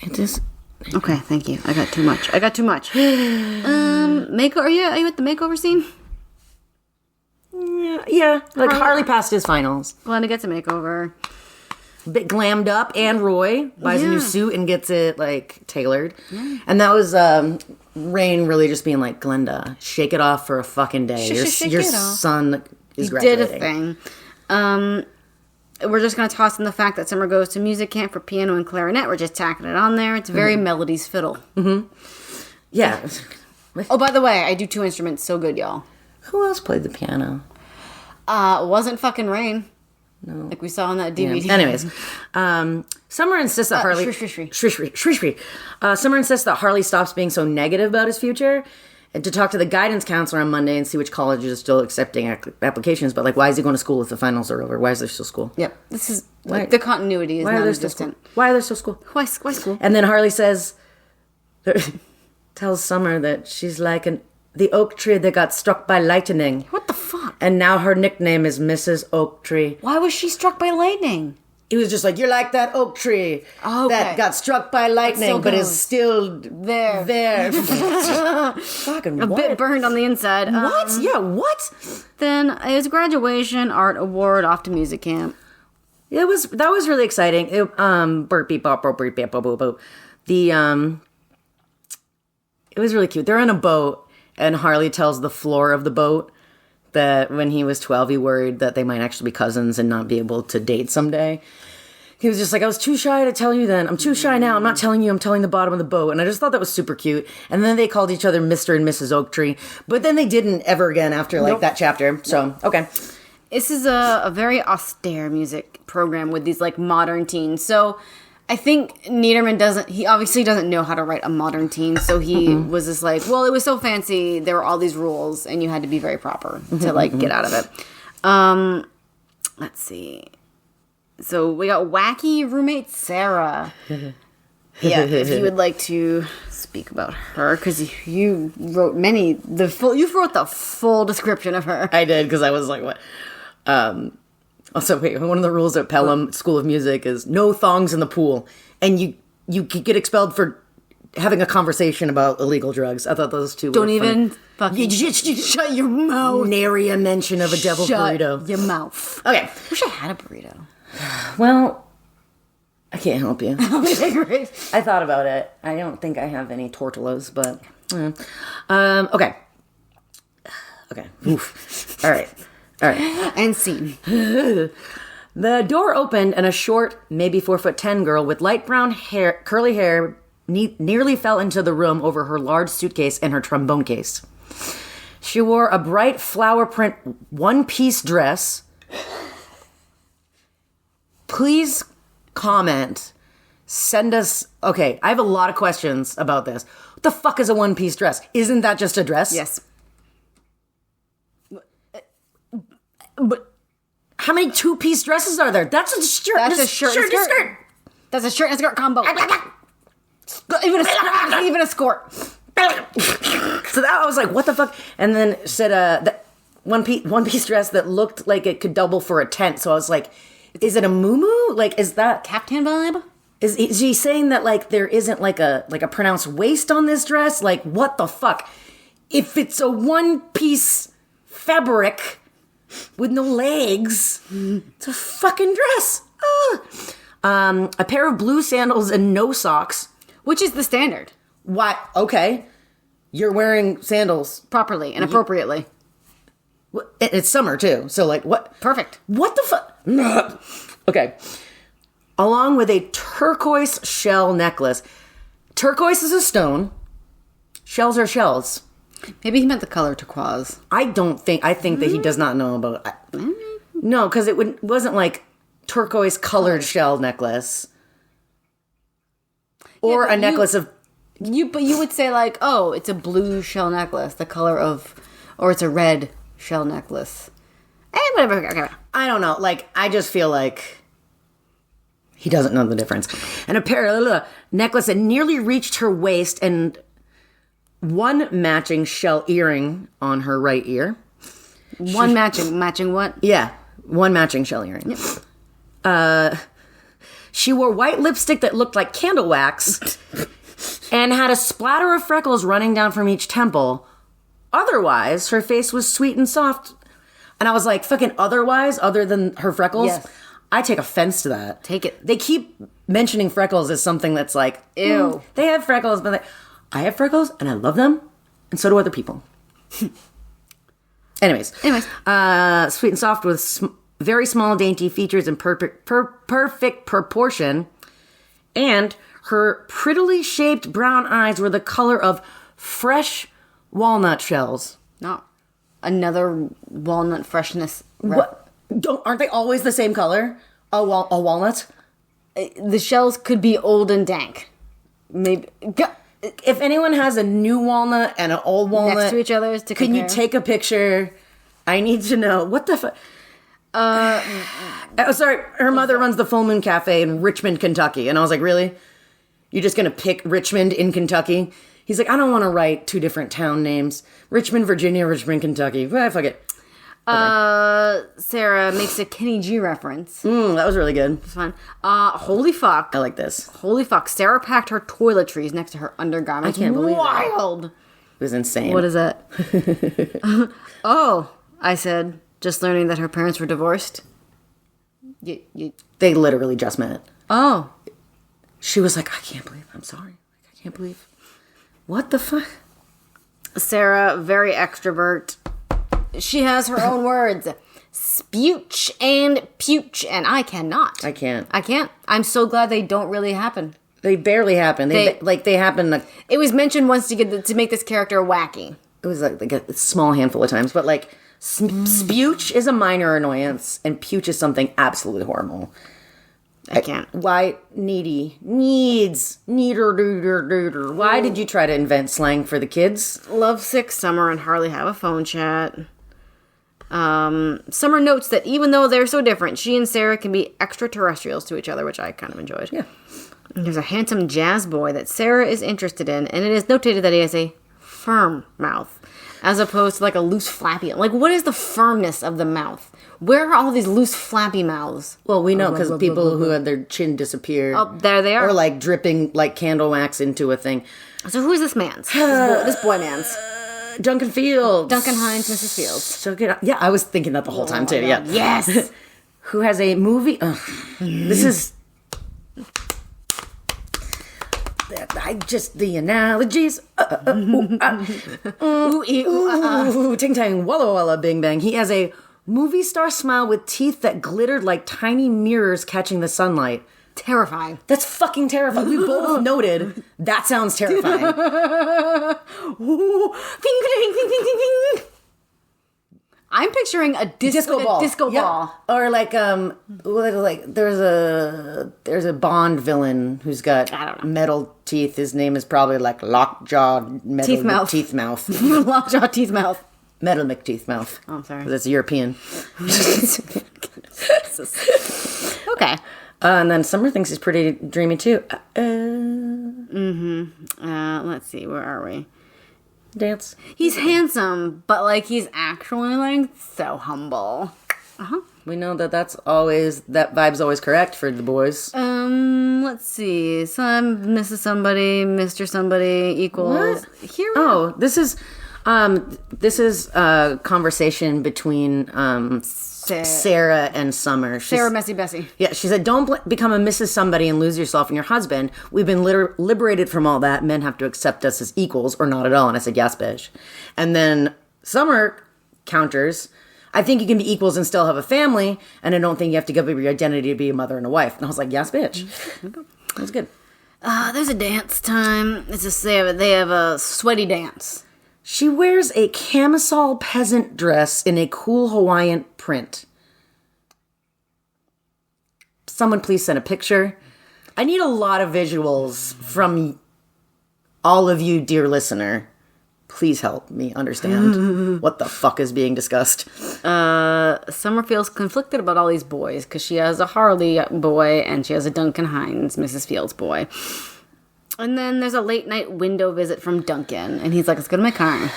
It just Okay, thank you. I got too much. Makeover. Are you at the makeover scene? yeah. Like Harley passed his finals. Glenda gets a makeover. A bit glammed up, and Roy buys a new Yeah. suit and gets it like tailored. And that was Rain really just being like, Glenda, shake it off for a fucking day. Shake Your it off. son is Did graduating. a thing. We're just going to toss in the fact that Summer goes to music camp for piano and clarinet. We're just tacking it on there. It's very Melody's fiddle. Yeah. Oh, by the way, I do 2 instruments so good, y'all. Who else played the piano? Wasn't fucking Rain. No. Like we saw on that DVD. Yeah. Anyways, Summer insists that Harley... Shrish. Summer insists that Harley stops being so negative about his future and to talk to the guidance counselor on Monday and see which colleges are still accepting applications. But, like, why is he going to school if the finals are over? Why is there still school? Yep. This is... Why- the continuity is Why are there still non-existent. school? Why are there still school? Why school? And then Harley says... tells Summer that she's like the oak tree that got struck by lightning. What the fuck? And now her nickname is Mrs. Oak Tree. Why was she struck by lightning? He was just like, you're like that oak tree Okay. that got struck by lightning, still but is goes. still There. Fucking A what? bit burned on the inside. What? Yeah, what? Then it was graduation, art award, off to music camp. That was really exciting. Burp beep bop bop beep bop bop bop. It was really cute. They're in a boat, and Harley tells the floor of the boat that when he was 12, he worried that they might actually be cousins and not be able to date someday. He was just like, I was too shy to tell you then. I'm too shy now. I'm not telling you. I'm telling the bottom of the boat. And I just thought that was super cute. And then they called each other Mr. and Mrs. Oak Tree. But then they didn't ever again after like that chapter. So, okay. This is a very austere music program with these like modern teens. So I think Niederman he obviously doesn't know how to write a modern teen. So he was just like, well, it was so fancy. There were all these rules and you had to be very proper to like get out of it. Let's see. So we got wacky roommate Sarah. Yeah, if you would like to speak about her, because you wrote you wrote the full description of her. I did, because I was like, what? Also, wait, one of the rules at Pelham School of Music is no thongs in the pool. And you could get expelled for having a conversation about illegal drugs. I thought those two Don't were even funny. fucking shut your mouth. Nary a mention of a devil's Shut burrito. your mouth. Okay. Wish I had a burrito. Well, I can't help you. Great. I thought about it. I don't think I have any tortillas, but okay. Okay. Oof. All right. And scene. The door opened and a short, maybe 4'10" girl with light brown hair, curly hair, nearly fell into the room over her large suitcase and her trombone case. She wore a bright flower print one-piece dress. Please comment. Send us... Okay, I have a lot of questions about this. What the fuck is a one-piece dress? Isn't that just a dress? Yes. But how many two-piece dresses are there? That's a shirt. That's a shirt and skirt. That's a shirt and skirt combo. Even a skirt. So that I was like, what the fuck? And then it said that one piece dress that looked like it could double for a tent. So I was like, is it a muumuu? Like, is that Captain vibe? Is he saying that like there isn't like a pronounced waist on this dress? Like, what the fuck? If it's a one piece fabric with no legs, it's a fucking dress. A pair of blue sandals and no socks. Which is the standard. What? Okay. You're wearing sandals. Properly and appropriately. It's summer too. So like what? Perfect. What the fuck? Okay. Along with a turquoise shell necklace. Turquoise is a stone. Shells are shells. Maybe he meant the color turquoise. I think that he does not know about... No, because it wasn't like turquoise colored shell necklace. Or a necklace of... But you would say like, oh, it's a blue shell necklace, the color of... Or it's a red shell necklace. Whatever. Okay. I don't know. Like, I just feel like... He doesn't know the difference. And a pair of necklace that nearly reached her waist and one matching shell earring on her right ear. Matching what? Yeah, one matching shell earring. Yep. She wore white lipstick that looked like candle wax and had a splatter of freckles running down from each temple. Otherwise, her face was sweet and soft. And I was like, fucking otherwise, other than her freckles? Yes. I take offense to that. Take it. They keep mentioning freckles as something that's like, ew. They have freckles, but I have freckles and I love them, and so do other people. Anyways. Sweet and soft with very small, dainty features and perfect proportion. And her prettily shaped brown eyes were the color of fresh walnut shells. No. Another walnut freshness. What? Aren't they always the same color? A walnut? The shells could be old and dank. Maybe. If anyone has a new walnut and an old walnut Next to each other to can compare. you take a picture? I need to know. What the fuck? Sorry, her mother runs the Full Moon Cafe in Richmond, Kentucky. And I was like, really? You're just going to pick Richmond in Kentucky? He's like, I don't want to write two different town names. Richmond, Virginia, Richmond, Kentucky. Fuck it. Okay. Sarah makes a Kenny G reference. That was really good. It's fun. Holy fuck. I like this. Holy fuck. Sarah packed her toiletries next to her undergarments. I can't believe that. Wild. It was insane. What is that? Oh, I said, just learning that her parents were divorced. They literally just met. Oh. She was like, I can't believe, I'm sorry. I can't believe. What the fuck? Sarah, very extrovert. She has her own words. Spooch and pooch, and I cannot. I can't. I can't. I'm so glad they don't really happen. They barely happen. They happen. It was mentioned once to make this character wacky. It was like a small handful of times, but like spooch is a minor annoyance, and pooch is something absolutely horrible. I can't. Why needs. Why did you try to invent slang for the kids? Lovesick Summer and Harley have a phone chat. Summer notes that even though they're so different, she and Sarah can be extraterrestrials to each other, which I kind of enjoyed. Yeah. There's a handsome jazz boy that Sarah is interested in, and it is notated that he has a firm mouth, as opposed to like a loose flappy. Like, what is the firmness of the mouth? Where are all these loose flappy mouths? Well, we know because people who had their chin disappear. Oh, there they are. Or like dripping like candle wax into a thing. So who is this man's? This boy man's. Duncan Fields. Duncan Hines, Mrs. Fields. So good. Yeah, I was thinking that the whole time too. Yeah. Yes. Who has a movie? This is. The analogies. Ooh, ting tang, walla walla, bing bang. He has a movie star smile with teeth that glittered like tiny mirrors catching the sunlight. Terrifying. That's fucking terrifying. We both noted that sounds terrifying. I'm picturing a disco ball. Disco ball. Or like there's a Bond villain who's got metal teeth. His name is probably like Lockjaw Metal Teeth Mouth. Lockjaw Teeth Mouth. Metal McTeeth Mouth. Oh, I'm sorry. That's European. Okay. And then Summer thinks he's pretty dreamy too. Let's see. Where are we? Dance. He's handsome, but like he's actually like so humble. We know that that vibe's always correct for the boys. Let's see. Some Mrs. Somebody, Mr. Somebody equals. What? Here. Oh, this is a conversation between Sarah and Summer. Sarah Messy Bessie. Yeah, she said, don't become a Mrs. Somebody and lose yourself and your husband. We've been liberated from all that. Men have to accept us as equals or not at all. And I said, yes, bitch. And then Summer counters, I think you can be equals and still have a family, and I don't think you have to give up your identity to be a mother and a wife. And I was like, yes, bitch. That was good. There's a dance time. It's just they have a sweaty dance. She wears a camisole peasant dress in a cool Hawaiian print. Someone please send a picture. I need a lot of visuals from all of you, dear listener. Please help me understand what the fuck is being discussed. Summer feels conflicted about all these boys because she has a Harley boy and she has a Duncan Hines, Mrs. Fields boy. And then there's a late night window visit from Duncan, and he's like, let's go to my car.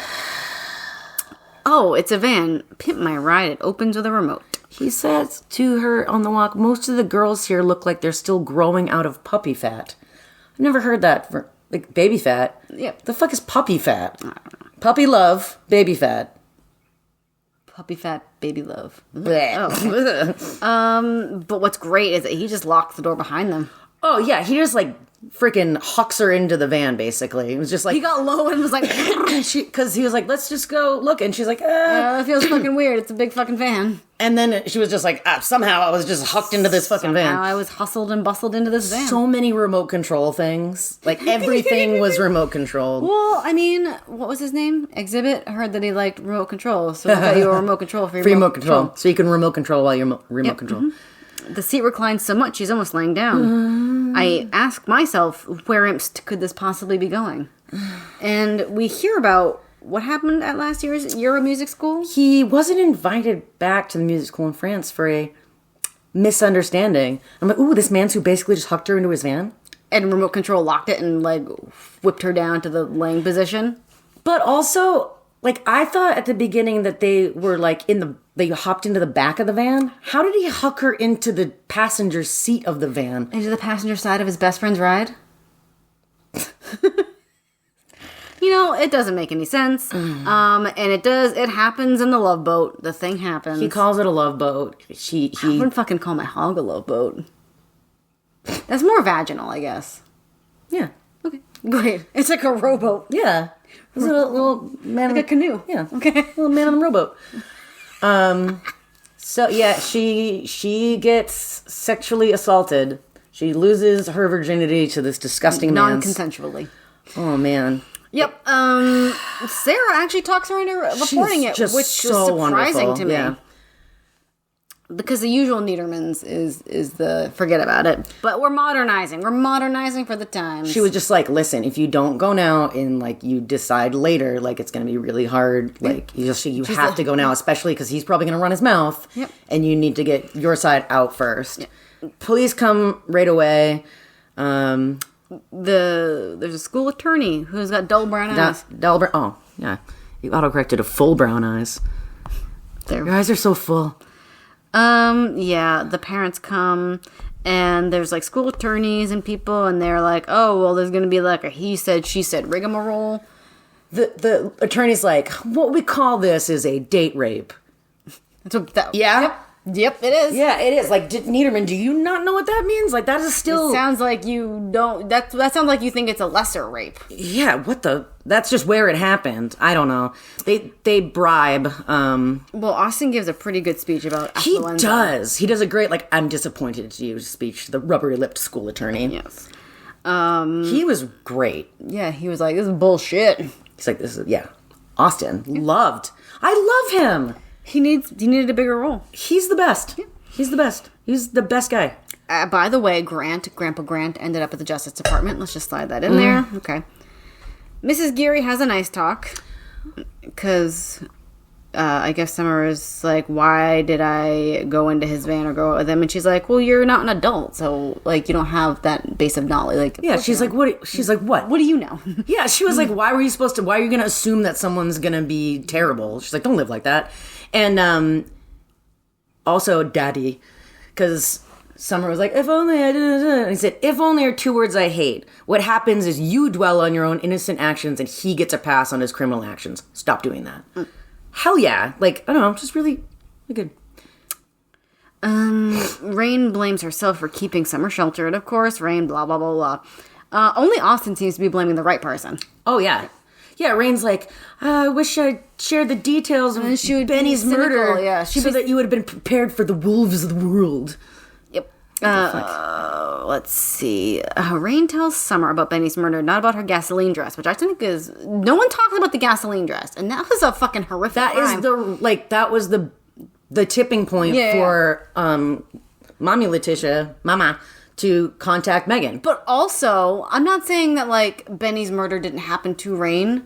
Oh, it's a van. Pimp My Ride. It opens with a remote. He says to her on the walk, most of the girls here look like they're still growing out of puppy fat. I've never heard that. Like, baby fat? Yep. The fuck is puppy fat? I don't know. Puppy love, baby fat. Puppy fat, baby love. Blech. Oh. But what's great is that he just locks the door behind them. Oh, yeah, he just, like, freaking hucks her into the van, basically. It was just like... He got low and was like... Because he was like, let's just go look. And she's like, That feels fucking weird. It's a big fucking van. And then she was just like, somehow I was just hucked into this fucking van. Now I was hustled and bustled into this van. So many remote control things. Like, everything was remote controlled. Well, I mean, what was his name? Exhibit? I heard that he liked remote control. So I thought you were remote control for your remote control. So you can remote control while you're remote control. Mm-hmm. The seat reclines so much, she's almost laying down. I ask myself, where imps could this possibly be going? And we hear about what happened at last year's Euro Music School. He wasn't invited back to the music school in France for a misunderstanding. I'm like, ooh, this man who basically just hucked her into his van? And remote control locked it and, like, whipped her down to the laying position. But also, like, I thought at the beginning that they were, like, they hopped into the back of the van. How did he huck her into the passenger seat of the van? Into the passenger side of his best friend's ride? You know, it doesn't make any sense. And it happens in the Love Boat. The thing happens. He calls it a love boat. I wouldn't fucking call my hog a love boat. That's more vaginal, I guess. Yeah. Okay, great. It's like a rowboat. Yeah. It's a little man. Like a canoe. Yeah. Okay. Little man on the rowboat. So yeah, she gets sexually assaulted. She loses her virginity to this disgusting man. Non-consensually. Oh man. Yep. Sarah actually talks her into reporting it, which was surprising to me. Yeah. Because the usual Niedermans is the forget about it. But we're modernizing. We're modernizing for the times. She was just like, listen, if you don't go now and like you decide later, like it's going to be really hard. Like you have to go now, especially because he's probably going to run his mouth. Yep. And you need to get your side out first. Yep. Police come right away. There's a school attorney who's got dull brown eyes. Oh, yeah. You autocorrected to full brown eyes. Your eyes are so full. Yeah, the parents come, and there's, like, school attorneys and people, and they're like, oh, well, there's gonna be, like, a he said, she said rigmarole. The attorney's like, what we call this is a date rape. That's what that... Yeah? Yep, it is. Yeah, it is. Like, Niederman, do you not know what that means? Like, that is still... It sounds like you don't... That sounds like you think it's a lesser rape. Yeah, what the... That's just where it happened. I don't know. They bribe... Well, Austin gives a pretty good speech about affluenza. He does. He does a great, like, I'm disappointed to you speech to the rubbery-lipped school attorney. Yes. He was great. Yeah, he was like, this is bullshit. He's like, this is... Yeah. Austin. Loved. I love him. He needed a bigger role. He's the best. Yeah. He's the best. He's the best guy. By the way, Grandpa Grant ended up at the Justice Department. Let's just slide that in there. Okay. Mrs. Geary has a nice talk. Because I guess Summer is like, why did I go into his van or go out with him? And she's like, well, you're not an adult. So, like, you don't have that base of knowledge. Like, yeah, she's like, what? She's like, what? What do you know? Yeah, she was like, why are you going to assume that someone's going to be terrible? She's like, don't live like that. And also, Daddy, because Summer was like, if only I didn't. And he said, if only are two words I hate. What happens is you dwell on your own innocent actions and he gets a pass on his criminal actions. Stop doing that. Hell yeah. Like, I don't know, just really good. Rain blames herself for keeping Summer sheltered. Of course, Rain, blah, blah, blah, blah. Only Austin seems to be blaming the right person. Oh, yeah. Yeah, Rain's like, I wish I shared the details of Benny's murder so that you would have been prepared for the wolves of the world. Yep. Let's see. Rain tells Summer about Benny's murder, not about her gasoline dress, which I think is... No one talks about the gasoline dress, and that was a fucking horrific crime. That was the tipping point for Mama, to contact Megan. But also, I'm not saying that, like, Benny's murder didn't happen to Rain,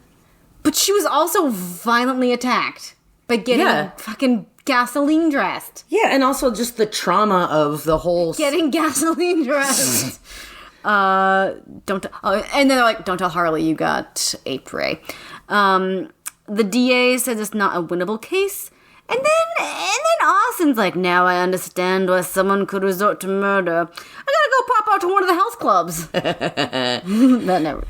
But she was also violently attacked by getting fucking gasoline dressed. Yeah, and also just the trauma of the whole... Getting gasoline dressed. And then they're like, don't tell Harley you got apre. The DA says it's not a winnable case. And then Austin's like, now I understand why someone could resort to murder. I gotta go pop out to one of the health clubs. That never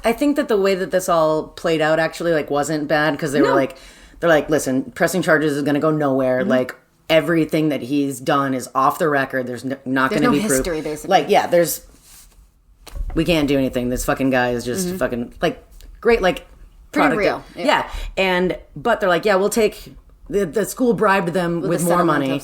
I think that the way that this all played out actually like wasn't bad because they're like, listen, pressing charges is gonna go nowhere. Mm-hmm. Like everything that he's done is off the record. There's not gonna be proof. History, basically. Like, we can't do anything. This fucking guy is just fucking like great, like pretty real. Yeah. But they're like, we'll take the school bribed them with more money.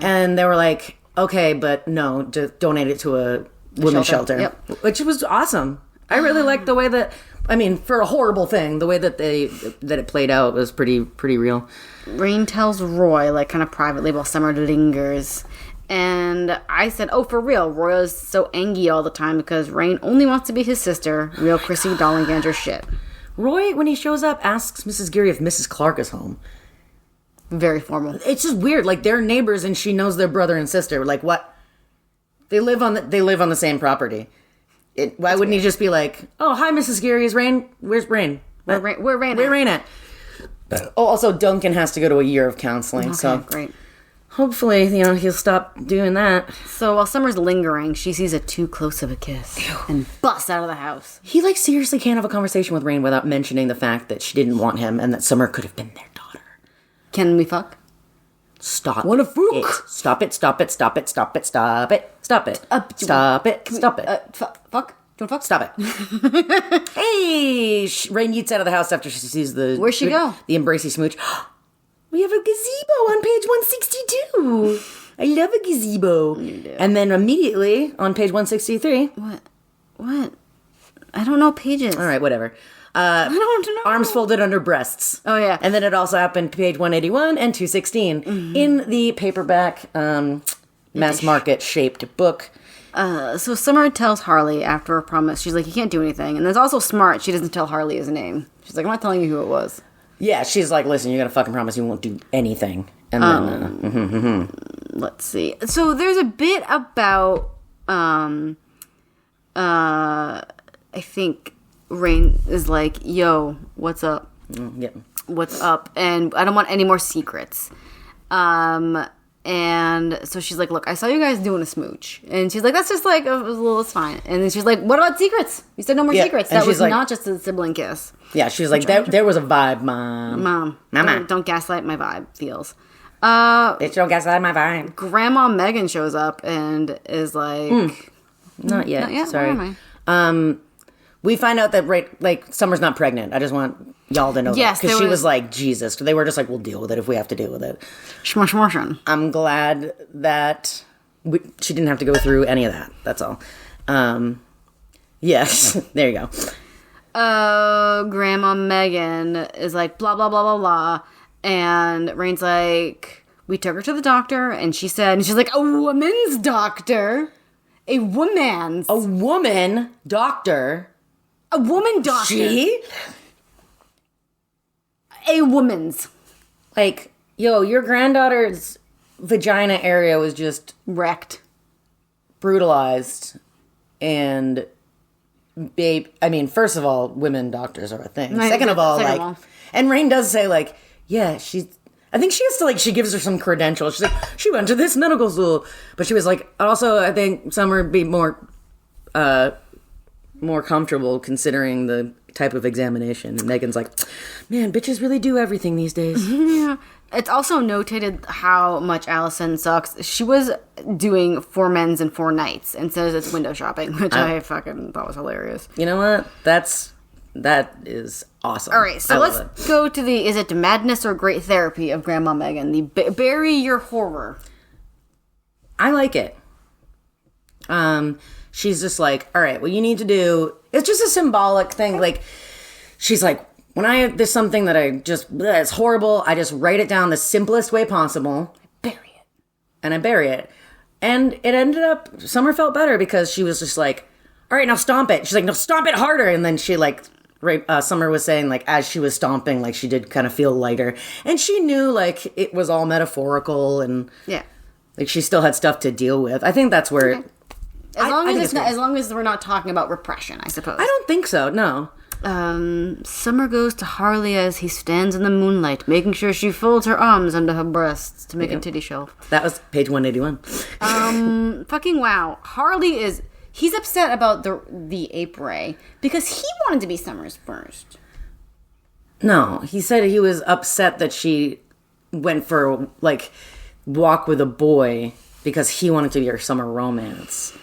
And they were like, okay, but no, just donate it to a women's shelter. Yep. Which was awesome. I really liked the way that, I mean, for a horrible thing, the way that it played out was pretty real. Rain tells Roy, like, kind of privately while Summer lingers. And I said, oh, for real, Roy is so angry all the time because Rain only wants to be his sister. Real Chrissy Dollinger shit. Roy, when he shows up, asks Mrs. Geary if Mrs. Clark is home. Very formal. It's just weird. Like, they're neighbors and she knows their brother and sister. Like, what? They live on the same property. Why wouldn't he just be like, oh, hi, Mrs. Geary, is Rain? Where's Rain? Where Rain at? Oh, also, Duncan has to go to a year of counseling, so great. Hopefully, he'll stop doing that. So while Summer's lingering, she sees a too close of a kiss and busts out of the house. He, like, seriously can't have a conversation with Rain without mentioning the fact that she didn't want him and that Summer could have been their daughter. Can we fuck? Stop. What a fook! Stop it. Fuck? Do you want to fuck? Stop it. Hey! Rain yeets out of the house after she sees the... Where'd she go? The embracey smooch. We have a gazebo on page 162. I love a gazebo. You do. And then immediately on page 163... What? I don't know pages. All right, whatever. I don't know. Arms folded under breasts. Oh, yeah. And then it also happened page 181 and 216 in the paperback mass market shaped book. So Summer tells Harley after her promise, she's like, you can't do anything. And there's also smart, she doesn't tell Harley his name. She's like, I'm not telling you who it was. Yeah, she's like, listen, you got to fucking promise you won't do anything. And then, let's see. So there's a bit about, I think Rain is like, yo, what's up? Yeah. What's up? And I don't want any more secrets. And so she's like, look, I saw you guys doing a smooch. And she's like, that's just like, it's fine. And then she's like, what about secrets? You said no more secrets. That was like, not just a sibling kiss. Yeah, she's like, there was a vibe, Mom. Mama. Don't gaslight my vibe feels. Bitch, don't gaslight my vibe. Grandma Megan shows up and is like... Not yet. Sorry. Where am I? We find out that, Summer's not pregnant. I just want y'all to know that. Because she was like, Jesus. They were just like, we'll deal with it if we have to deal with it. Shmushmushin. I'm glad that she didn't have to go through any of that. That's all. Yes. There you go. Grandma Megan is like, blah, blah, blah, blah, blah. And Rain's like, we took her to the doctor. And she's like, a woman's doctor? A woman's. A woman doctor? A woman doctor. She? A woman's. Like, yo, your granddaughter's vagina area was just... wrecked. Brutalized. And, babe, I mean, first of all, women doctors are a thing. Second of all, and Rain does say, like, yeah, I think she has to, she gives her some credentials. She's like, she went to this medical school. But she was like, also, I think Summer would be more comfortable considering the type of examination. And Megan's like, man, bitches really do everything these days. Yeah. It's also notated how much Allison sucks. She was doing 4 men's and 4 nights and says it's window shopping, which I fucking thought was hilarious. You know what? That is awesome. All right, so let's go to the, is it madness or great therapy of Grandma Megan? The bury your horror. I like it. She's just like, all right, what you need to do, it's just a symbolic thing. Like, she's like, when there's something that it's horrible, I just write it down the simplest way possible. I bury it. And it ended up, Summer felt better because she was just like, all right, now stomp it. She's like, no, stomp it harder. And then she like, Summer was saying like, as she was stomping, like she did kind of feel lighter. And she knew like it was all metaphorical and like she still had stuff to deal with. I think that's where... Okay. As long as we're not talking about repression, I suppose. I don't think so, no. Summer goes to Harley as he stands in the moonlight, making sure she folds her arms under her breasts to make a titty shelf. That was page 181. Fucking wow. Harley is... He's upset about the ape-ray because he wanted to be Summer's first. No, he said he was upset that she went for, like, walk with a boy because he wanted to be her summer romance.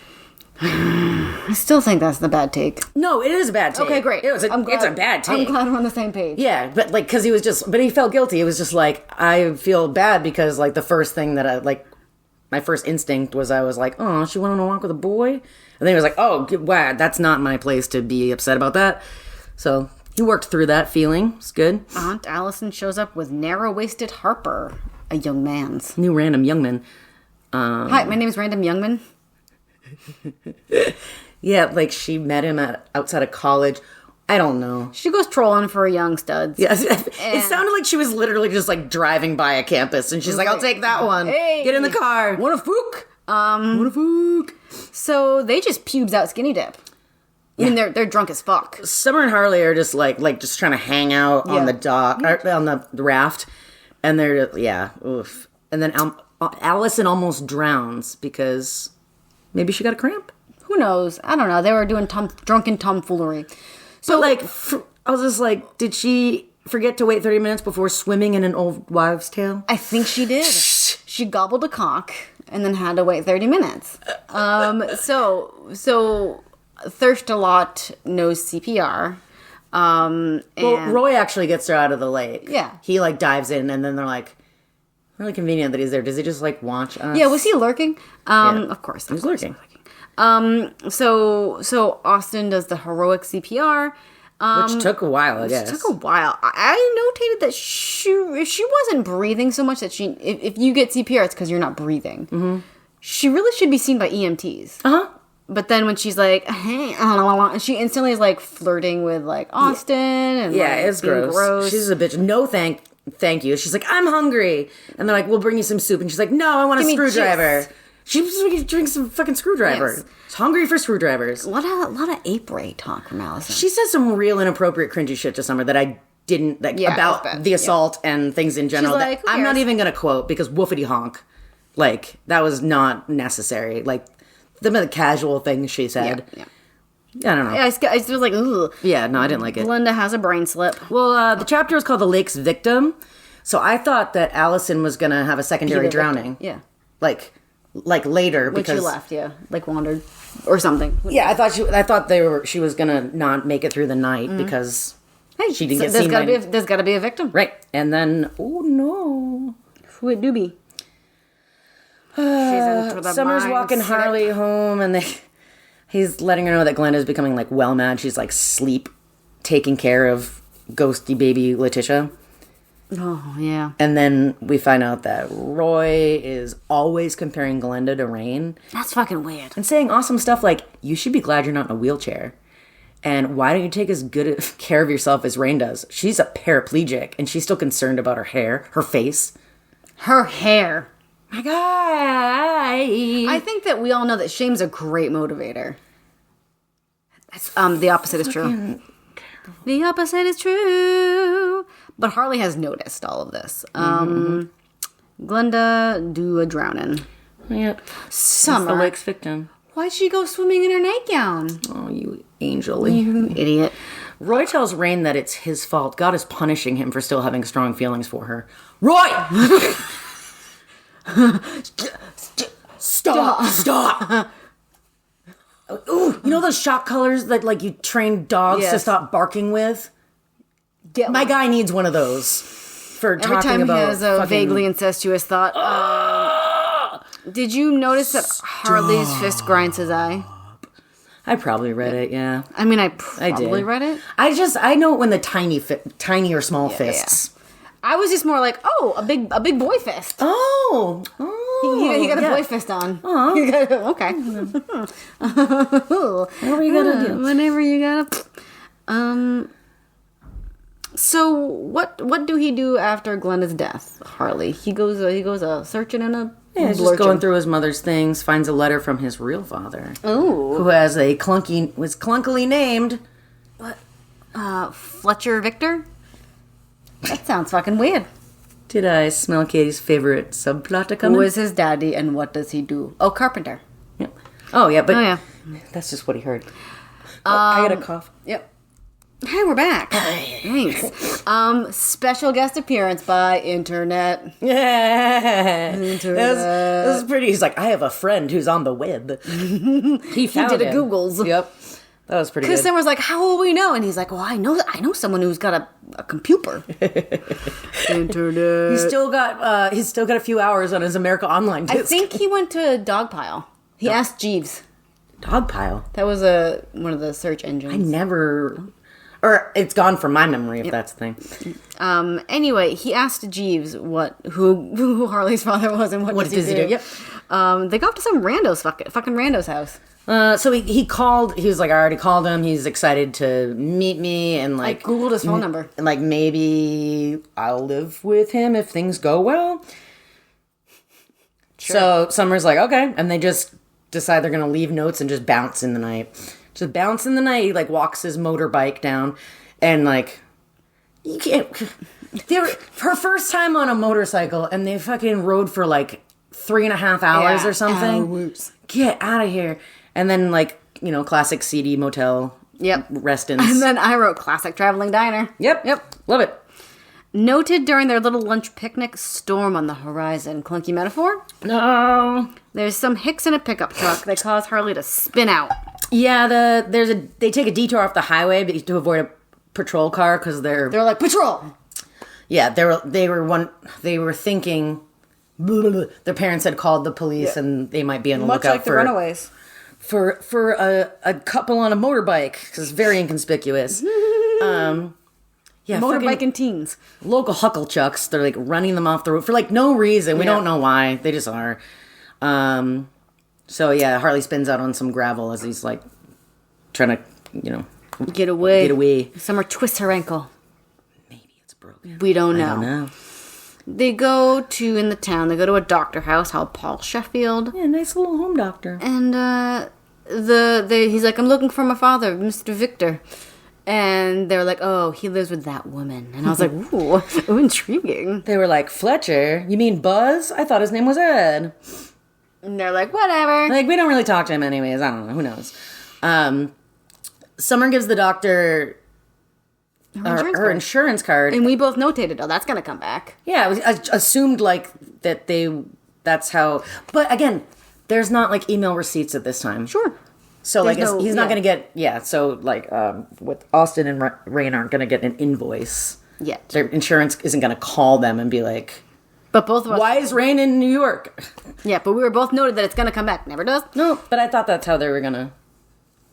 I still think that's the bad take. No, it is a bad take. Okay, great. It's a bad take. I'm glad we're on the same page. Yeah, but, like, because he felt guilty. It was just, like, I feel bad because, like, the first thing that my first instinct was I was like, oh, she wanted to walk with a boy? And then he was like, oh, wow, that's not my place to be upset about that. So he worked through that feeling. It's good. Aunt Allison shows up with narrow-waisted Harper, a young man's. New random young man. Hi, my name is Random Youngman. Yeah, like she met him outside of college. I don't know. She goes trolling for young studs. Yeah, it sounded like she was literally just like driving by a campus, and she's like, "I'll take that one. Hey. Get in the car. Want a fook? Want a fook?" So they just pubes out skinny dip. I mean, they're drunk as fuck. Summer and Harley are just like just trying to hang out on the dock, or on the raft, and they're oof. And then Allison almost drowns because maybe she got a cramp. Who knows? I don't know. They were doing drunken tomfoolery. So, but I was just like, did she forget to wait 30 minutes before swimming in an old wives' tale? I think she did. She gobbled a cock and then had to wait 30 minutes. So Thirst a Lot knows CPR. Well, Roy actually gets her out of the lake. Yeah. He like dives in, and then they're like, really convenient that he's there. Does he just like watch us? Yeah, was he lurking? Of course. He was lurking. So Austin does the heroic CPR. Which took a while, I guess. It took a while. I notated that if she wasn't breathing so much that if you get CPR, it's because you're not breathing. Mm-hmm. She really should be seen by EMTs. Uh-huh. But then when she's like, hey, and she instantly is like flirting with like Austin and it's gross. She's a bitch. No, thank you. She's like, I'm hungry. And they're like, we'll bring you some soup. And she's like, no, I want a screwdriver. She just drinks some fucking screwdriver. Yes. She's hungry for screwdrivers. A lot of ape-ray talk from Allison. She says some real inappropriate, cringy shit to Summer that I didn't about the assault and things in general. She's like, that I'm not even going to quote because Woofity-Honk. Like, that was not necessary. Like, the casual things she said. Yeah. I don't know. I was like, ugh. Yeah, no, I didn't like it. Glenda has a brain slip. Well, the chapter is called The Lake's Victim. So I thought that Allison was going to have a secondary drowning. Yeah. Like later when because she left, like wandered or something. Yeah, I thought she was gonna not make it through the night because she didn't get seen. There's got to be a victim, right? And then oh no, who it do be? Summer's walking Harley home, and he's letting her know that Glenda's becoming like well mad. She's like taking care of ghosty baby Letitia. Oh, yeah. And then we find out that Roy is always comparing Glenda to Rain. That's fucking weird. And saying awesome stuff like, you should be glad you're not in a wheelchair. And why don't you take as good care of yourself as Rain does? She's a paraplegic, and she's still concerned about her hair, her face. Her hair. My God. I think that we all know that shame's a great motivator. That's, the opposite is true. The opposite is true. But Harley has noticed all of this. Glenda do a drowning. Yep. Summer. The lake's victim. Why'd she go swimming in her nightgown? Oh, you angel. You idiot. Roy tells Rain that it's his fault. God is punishing him for still having strong feelings for her. Roy! Stop! Ooh, you know those shock collars that like you train dogs to stop barking with? My guy needs one of those for every talking time about he has a vaguely incestuous thought. Did you notice that Harley's fist grinds his eye? I probably read it, yeah. I mean, I probably read it. I know it when the tiny or small fists. Yeah. I was just more like, oh, a big boy fist. Oh, You got a boy fist on. Okay. Whatever you gotta do. Whenever you gotta. So what do he do after Glenda's death, Harley? He goes searching in a He's just going through his mother's things, finds a letter from his real father. Oh. Who was clunkily named Fletcher Victor? That sounds fucking weird. Did I smell Katie's favorite subplot to come Who in? is his daddy and what does he do? Oh, carpenter. Yeah. Oh, yeah, but yeah. that's just what he heard. I got a cough. Yep. Hey, we're back. Thanks. Special guest appearance by Internet. Yeah. Internet. That was pretty. He's like, I have a friend who's on the web. He did a him. Googles. Yep. That was pretty good. Because someone's like, how will we know? And he's like, well, I know someone who's got a computer. Internet. He's still got a few hours on his America Online disc. I think he went to Dogpile. He asked Jeeves. Dogpile. That was one of the search engines. I never... Or it's gone from my memory, if that's the thing. Anyway, he asked Jeeves who Harley's father was and what does he do. Yep. They go up to some fucking rando's house. So he called. He was like, I already called him. He's excited to meet me, and I Googled his phone number. And like, maybe I'll live with him if things go well. Sure. So Summer's like, okay, and they just decide they're gonna leave notes and just bounce in the night. Just bounce in the night. He like walks his motorbike down, and like, you can't. They were her first time on a motorcycle, and they fucking rode for like 3.5 hours or something. Hours. Get out of here. And then like, classic seedy motel. Yep. Rest-ins. And then I wrote classic traveling diner. Yep. Love it. Noted during their little lunch picnic, storm on the horizon. Clunky metaphor? No. There's some hicks in a pickup truck that cause Harley to spin out. Yeah, they take a detour off the highway to avoid a patrol car because they're like, patrol! Yeah, they were thinking their parents had called the police and they might be on the Much lookout like the Runaways. for a couple on a motorbike because it's very inconspicuous. Yeah, motorbike and teens. Local hucklechucks. They're like running them off the road for like no reason. We don't know why. They just are. So yeah, Harley spins out on some gravel as he's like trying to, get away. Summer twists her ankle. Maybe it's broken. We don't know. I don't know. They go to a doctor house called Paul Sheffield. Yeah, nice little home doctor. And he's like, I'm looking for my father, Mr. Victor. And they're like, oh, he lives with that woman. And I was like, ooh, intriguing. They were like, Fletcher? You mean Buzz? I thought his name was Ed. And they're like, whatever. Like, we don't really talk to him anyways. I don't know. Who knows? Summer gives the doctor her insurance card. And we both notated, oh, that's going to come back. Yeah, I assumed, like, that's how... But, again, there's not, like, email receipts at this time. Sure. So, like, he's not going to get... Yeah, so, like, with Austin and Rain aren't going to get an invoice. Yet. Their insurance isn't going to call them and be like... But both of us... Why is Rain in New York? Yeah, but we were both noted that it's going to come back. Never does. No, but I thought that's how they were going to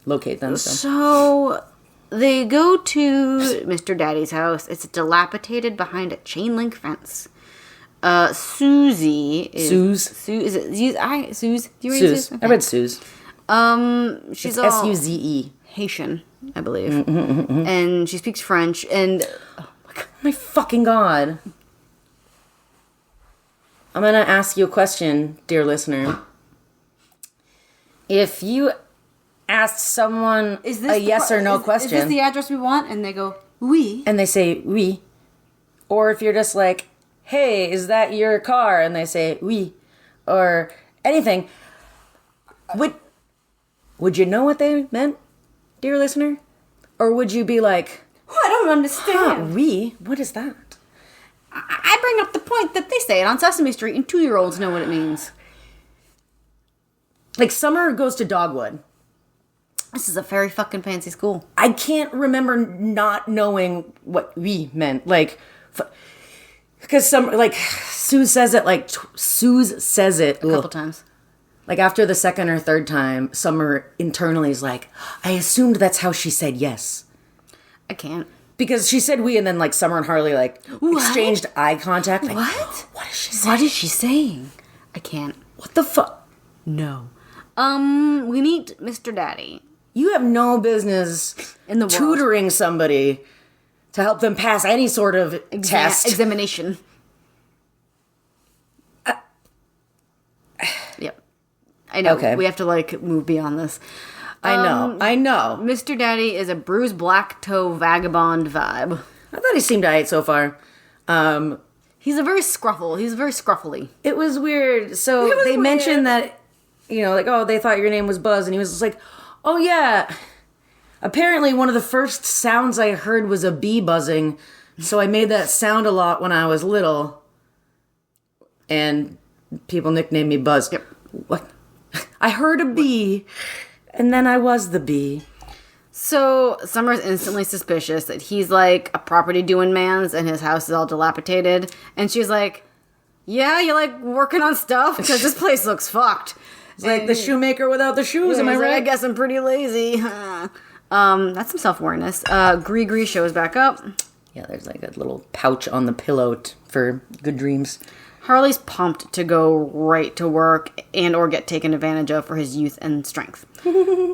locate them. So they go to Mr. Daddy's house. It's dilapidated behind a chain link fence. Susie is... Suze? Is it Suze? Do you read Suze. Suze? I read Suze. She's it's all Suze. Haitian, I believe. And she speaks French. And... Oh my fucking God. I'm going to ask you a question, dear listener. If you asked someone a yes or no question... Is this the address we want? And they go, oui. And they say, oui. Or if you're just like, hey, is that your car? And they say, oui. Or anything. Would you know what they meant, dear listener? Or would you be like... I don't understand. Oui? What is that? I bring up the point that they say it on Sesame Street and 2-year-olds know what it means. Like, Summer goes to Dogwood. This is a very fucking fancy school. I can't remember not knowing what we meant. Like, because Suze says it a couple times. Like, after the second or third time, Summer internally is like, I assumed that's how she said yes. I can't. Because she said we, and then, like, Summer and Harley, like, exchanged eye contact. Like, what? What is she saying? What is she saying? I can't. What the fuck? No. We meet Mr. Daddy. You have no business In the world. tutoring somebody to help them pass any sort of test. Examination. Yep. I know. Okay. We have to, like, move beyond this. I know. Mr. Daddy is a bruised black toe vagabond vibe. I thought he seemed alright so far. He's very scruffly. It was weird. So they mentioned that, like, oh, they thought your name was Buzz, and he was just like, oh yeah. Apparently one of the first sounds I heard was a bee buzzing, so I made that sound a lot when I was little. And people nicknamed me Buzz. Yep. What? I heard a bee, and then I was the bee. So Summer's instantly suspicious that he's like a property doing man's and his house is all dilapidated. And she's like, yeah, you like working on stuff? Because this place looks fucked. It's like the shoemaker without the shoes, am I He's like, right? I guess I'm pretty lazy. That's some self-awareness. Gree shows back up. Yeah, there's like a little pouch on the pillow for good dreams. Harley's pumped to go right to work and or get taken advantage of for his youth and strength.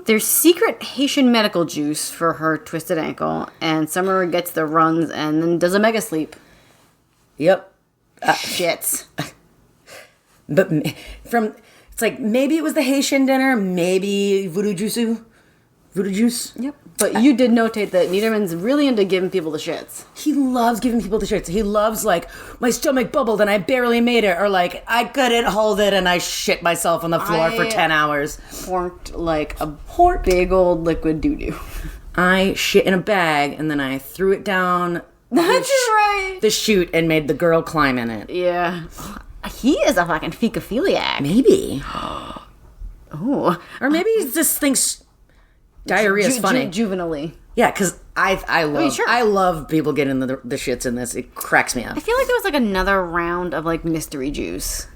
There's secret Haitian medical juice for her twisted ankle, and Summer gets the runs and then does a mega sleep. Yep. Shits. But it's like, maybe it was the Haitian dinner, maybe voodoo juice. Yep. But you did notate that Niederman's really into giving people the shits. He loves giving people the shits. He loves, like, my stomach bubbled and I barely made it, or like, I couldn't hold it and I shit myself on the floor for 10 hours. Horked like a big old liquid doo-doo. I shit in a bag and then I threw it down the chute and made the girl climb in it. Yeah. He is a fucking fecophiliac. Maybe. Oh. Or maybe he just thinks diarrhea is funny. Juvenilely. Yeah, because I love sure. I love people getting the shits in this. It cracks me up. I feel like there was like another round of like mystery juice.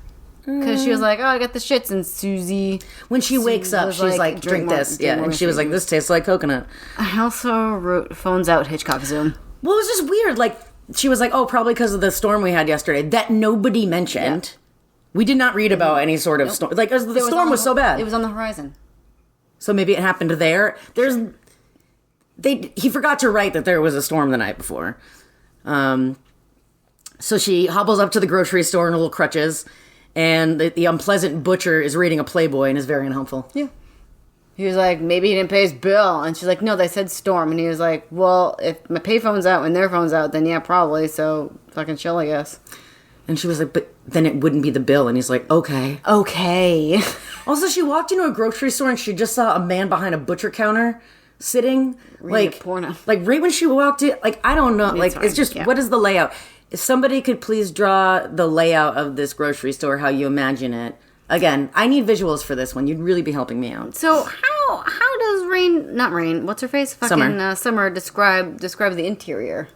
Because she was like, oh, I got the shits. And Susie... When she wakes up, was she's like, drink this. Yeah, and she was like, this tastes like coconut. I also wrote phones out Hitchcock Zoom. Well, it was just weird. Like, she was like, oh, probably because of the storm we had yesterday. That nobody mentioned. Yeah. We did not read about any sort of storm. Like, the storm was so bad. It was on the horizon. So maybe it happened there. He forgot to write that there was a storm the night before. So she hobbles up to the grocery store in little crutches, and the unpleasant butcher is reading a Playboy and is very unhelpful. Yeah. He was like, maybe he didn't pay his bill. And she's like, no, they said storm. And he was like, well, if my payphone's out and their phone's out, then yeah, probably. So fucking chill, I guess. And she was like, but then it wouldn't be the bill. And he's like, okay. Okay. Also, she walked into a grocery store and she just saw a man behind a butcher counter sitting. Reading a porno. Like, right when she walked in, like, I don't know. Like, it's just, what is the layout? If somebody could please draw the layout of this grocery store, how you imagine it. Again, I need visuals for this one. You'd really be helping me out. So how does not Rain, what's her face? Fucking Summer describe the interior?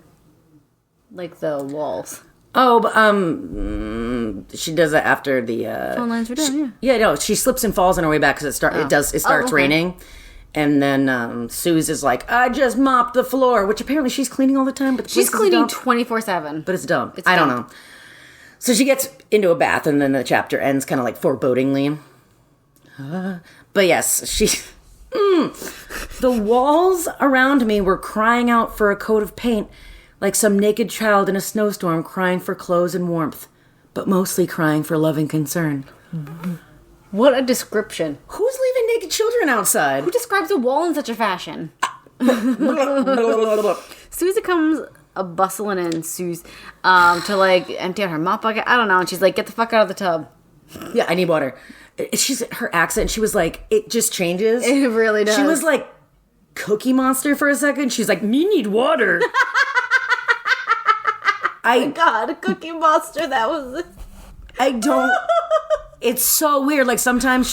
Like the walls. Oh, but, she does that after the, phone lines are done, Yeah, no, she slips and falls on her way back because it starts raining. And then Suze is like, I just mopped the floor, which apparently she's cleaning all the time. But she's cleaning 24/7. But it's dumb. I don't know. So she gets into a bath, and then the chapter ends kind of like forebodingly. But yes, the walls around me were crying out for a coat of paint, like some naked child in a snowstorm crying for clothes and warmth, but mostly crying for loving concern. What a description. Who's leaving naked children outside? Who describes a wall in such a fashion? Susie comes bustling in, to like empty out her mop bucket. I don't know. And she's like, get the fuck out of the tub. Yeah, I need water. Her accent, she was like, it just changes. It really does. She was like Cookie Monster for a second. She's like, me need water. Oh my God, Cookie Monster, that was... I don't... It's so weird. Like, sometimes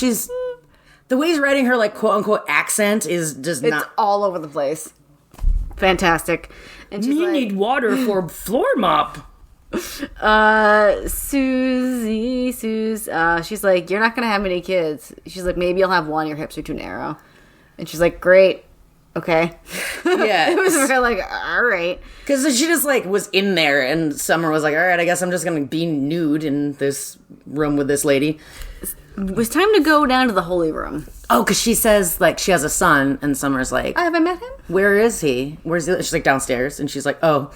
the way he's writing her, like, quote-unquote accent is just not... It's all over the place. Fantastic. And she's me need water for floor mop. Susie, she's like, you're not going to have many kids. She's like, maybe you'll have one. Your hips are too narrow. And she's like, great. Okay. Yeah. It was very like, all right. Because she just, like, was in there, and Summer was like, all right, I guess I'm just going to be nude in this room with this lady. It was time to go down to the holy room. Oh, because she says, like, she has a son, and Summer's like, Have I met him? where is he? Where's he? She's like, downstairs, and she's like, oh,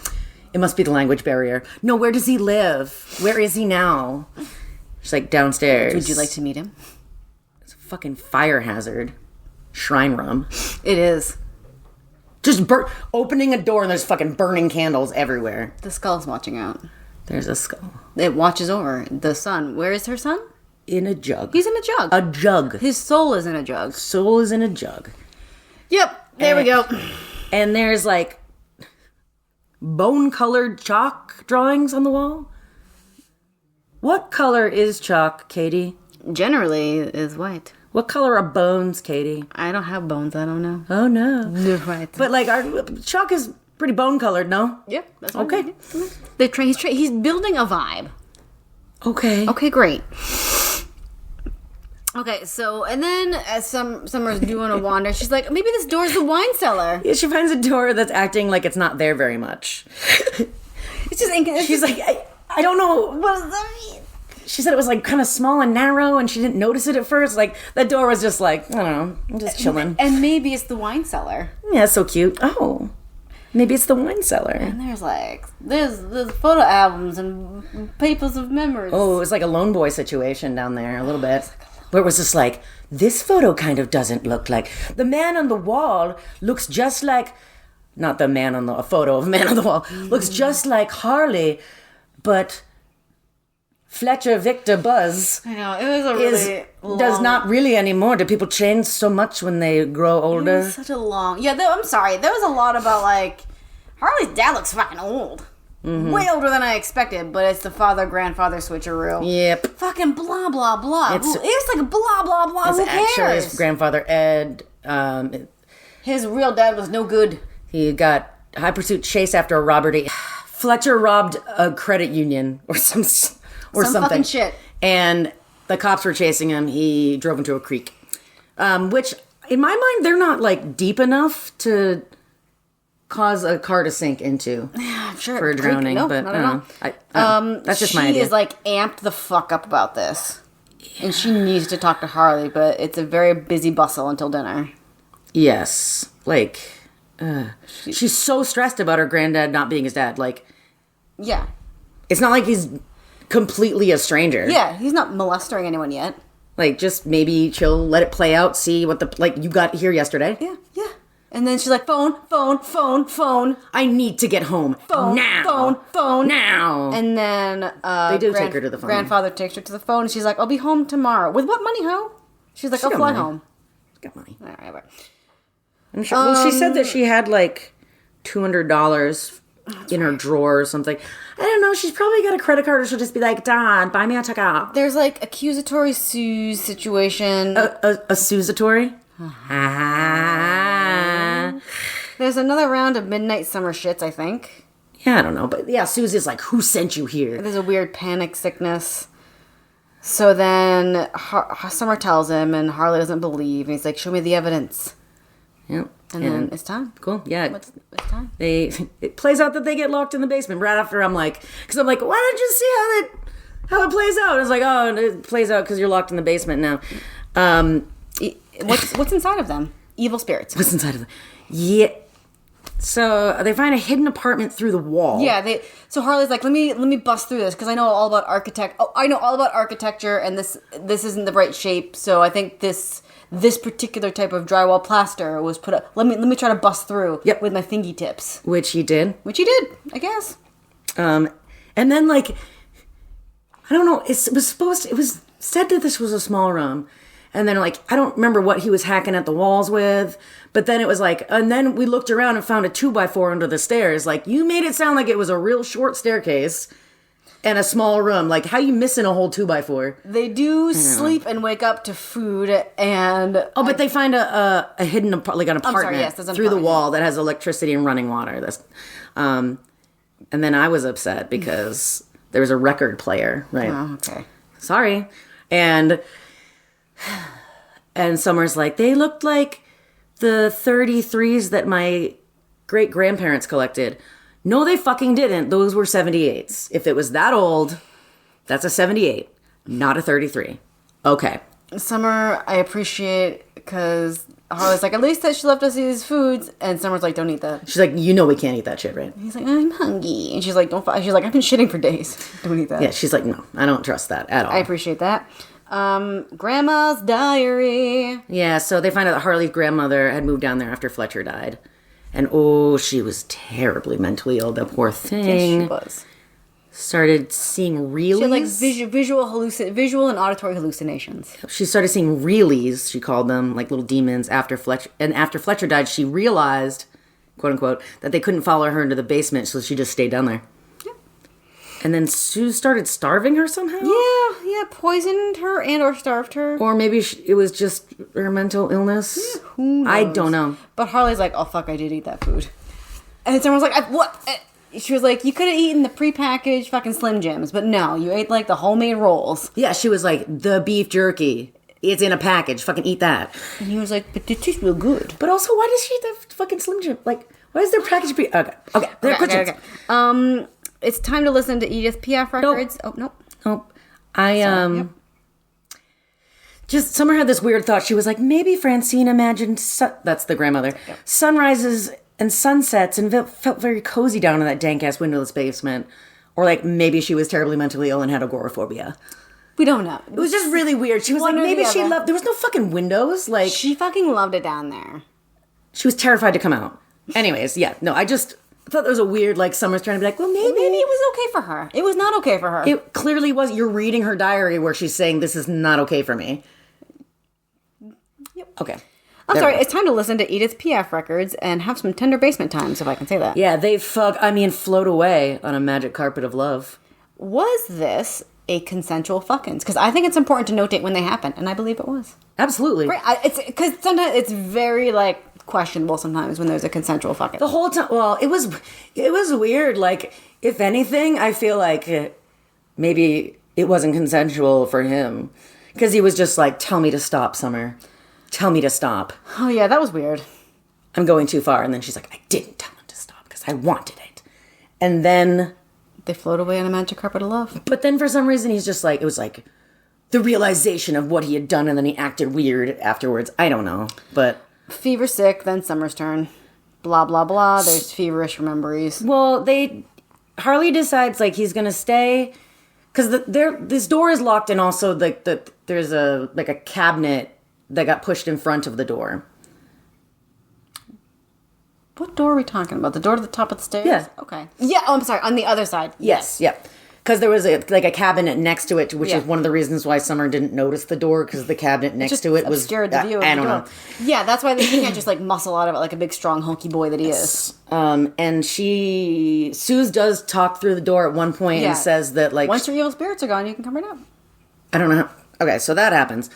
it must be the language barrier. No, where does he live? Where is he now? She's like, downstairs. Would you like to meet him? It's a fucking fire hazard. Shrine room. It is. Just opening a door and there's fucking burning candles everywhere. The skull's watching out. There's a skull. It watches over the son. Where is her son? In a jug. He's in a jug. A jug. His soul is in a jug. Soul is in a jug. Yep. There we go. And there's like bone-colored chalk drawings on the wall. What color is chalk, Katie? Generally is white. What color are bones, Katie? I don't have bones. I don't know. Oh, no. They're white. But, like, our chalk is pretty bone-colored, no? Yep. That's Okay. He's building a vibe. Okay. Okay, great. Okay, so, and then as Summer's doing a wander, she's like, maybe this door's the wine cellar. Yeah, she finds a door that's acting like it's not there very much. It's just, She's like, I don't know. what does that mean? She said it was like kind of small and narrow, and she didn't notice it at first. Like that door was just like, I don't know, I'm just chilling. And maybe it's the wine cellar. Yeah, so cute. Oh, maybe it's the wine cellar. And there's photo albums and papers of memories. Oh, it was like a lone boy situation down there a little bit, where it was just like, this photo kind of doesn't look like the man on the wall looks just like, not the man on a photo of a man on the wall looks just like Harley, but Fletcher Victor Buzz I know, it was a really does not really anymore. Do people change so much when they grow older? It was such a long... Yeah, I'm sorry. There was a lot about, like... Harley's dad looks fucking old. Mm-hmm. Way older than I expected, but it's the father-grandfather switcheroo. Yep. Fucking blah, blah, blah. It's like blah, blah, blah. Who Actually, cares? his grandfather, Ed, His real dad was no good. he got high pursuit chase after a robbery. Fletcher robbed a credit union or something. Fucking shit. And the cops were chasing him. He drove into a creek. Which, in my mind, they're not, like, deep enough to cause a car to sink into I'm sure for drowning. No, but not I at don't all. know. That's just my idea. She is, like, amped the fuck up about this. Yeah. And she needs to talk to Harley, but it's a very busy bustle until dinner. Yes. Like, she's so stressed about her granddad not being his dad. Like, yeah. it's not like he's completely a stranger. Yeah, he's not molesting anyone yet. Like, just maybe chill, let it play out, see what you got here yesterday. Yeah, yeah. And then she's like, phone. I need to get home. Phone, now. phone. Now. And then they do take her to the phone. Grandfather takes her to the phone, and she's like, I'll be home tomorrow. With what money, ho? She's like, I'll fly home. She's got money. All right, right. I'm sure. Well, she said that she had like $200 in her drawer or something. I don't know. She's probably got a credit card, or she'll just be like, Dad, buy me a takeout. There's like accusatory Sue's situation. A accusatory? There's another round of midnight summer shits, I think. Yeah, I don't know. But yeah, Susie's like, who sent you here? There's a weird panic sickness. So then Summer tells him, and Harley doesn't believe. And he's like, show me the evidence. Yep. And then it's time. Cool. Yeah. It's time. It plays out that they get locked in the basement right after because I'm like, why don't you see how it plays out? It's like, oh, it plays out because you're locked in the basement now. What's inside of them? Evil spirits. What's inside of them? Yeah. So they find a hidden apartment through the wall. Yeah. So Harley's like, let me bust through this because I know all about architecture, and this isn't the right shape. So I think this particular type of drywall plaster was put up. Let me try to bust through. Yep. With my fingy tips. Which he did. I guess. And then like, I don't know. It was said that this was a small room. And then, like, I don't remember what he was hacking at the walls with. But then it was like, and then we looked around and found a 2x4 under the stairs. Like, you made it sound like it was a real short staircase and a small room. Like, how you missing a whole 2x4? They do sleep and wake up to food and... Oh, but they find a hidden, an apartment there's an through the apartment. wall that has electricity and running water. And then I was upset because there was a record player, right? Oh, okay. Sorry. And Summer's like, they looked like the 33s that my great-grandparents collected. No, they fucking didn't. Those were 78s. If it was that old, that's a 78, not a 33. Okay. Summer, I appreciate because Harley's like, at least that she left us these foods, and Summer's like, don't eat that. She's like, you know we can't eat that shit, right? He's like, I'm hungry, and she's like, don't. She's like, I've been shitting for days. Don't eat that. Yeah, she's like, no, I don't trust that at all. I appreciate that. Grandma's diary. Yeah, so they find out that Harley's grandmother had moved down there after Fletcher died, and oh, she was terribly mentally ill. The poor thing. Yes, she was. Started seeing realies. She had like visual and auditory hallucinations. She started seeing realies, she called them, like little demons after Fletcher. And after Fletcher died, she realized, quote unquote, that they couldn't follow her into the basement, so she just stayed down there. Yeah. And then Sue started starving her somehow? Yeah, poisoned her and or starved her. Or maybe it was just her mental illness. Yeah, who knows? I don't know. But Harley's like, oh fuck, I did eat that food. And someone was like, what? She was like, you could have eaten the prepackaged fucking Slim Jims, but no, you ate like the homemade rolls. Yeah, she was like, the beef jerky. It's in a package. Fucking eat that. And he was like, but it tastes real good. But also, why does she eat the fucking Slim Jim? Like, why is there package be? Okay. There are questions. Okay. It's time to listen to Edith Piaf records. Nope. Oh, no. Nope. Just, Summer had this weird thought. She was like, maybe Francine imagined, that's the grandmother, sunrises and sunsets and felt very cozy down in that dank-ass windowless basement. Or like, maybe she was terribly mentally ill and had agoraphobia. We don't know. It was just really weird. She was like, maybe she loved, there was no fucking windows. Like, she fucking loved it down there. She was terrified to come out. Anyways, yeah, no, I thought there was a weird, like, Summer's trying to be like, well, maybe it was okay for her. It was not okay for her. It clearly was. You're reading her diary where she's saying, this is not okay for me. Yep. Okay. I'm sorry, it's time to listen to Edith Piaf records and have some tender basement times, if I can say that. Yeah, they float away on a magic carpet of love. Was this a consensual fuckins? Because I think it's important to notate when they happen, and I believe it was. Absolutely. Right? It's because sometimes it's very, like, questionable sometimes when there's a consensual fucking. The whole time, well, it was weird. Like, if anything, I feel like maybe it wasn't consensual for him. Because he was just like, tell me to stop, Summer. Tell me to stop. Oh, yeah, that was weird. I'm going too far. And then she's like, I didn't tell him to stop because I wanted it. And then they float away on a magic carpet of love. But then for some reason, he's just like, it was like the realization of what he had done. And then he acted weird afterwards. I don't know. But fever sick, then Summer's turn. Blah, blah, blah. There's feverish rememberies. Well, Harley decides like he's going to stay because this door is locked. And also there's a cabinet that got pushed in front of the door. What door are we talking about? The door to the top of the stairs? Yeah. Okay. Yeah, I'm sorry. On the other side. Yes. Yeah. Because there was a cabinet next to it, which is one of the reasons why Summer didn't notice the door, because the cabinet next to it was obscured the view of I the don't door. know. Yeah, that's why he can't just like muscle out of it like a big strong hunky boy that he is. And Suze does talk through the door at one point and says that like once your evil spirits are gone, you can come right up. I don't know. Okay, so that happens.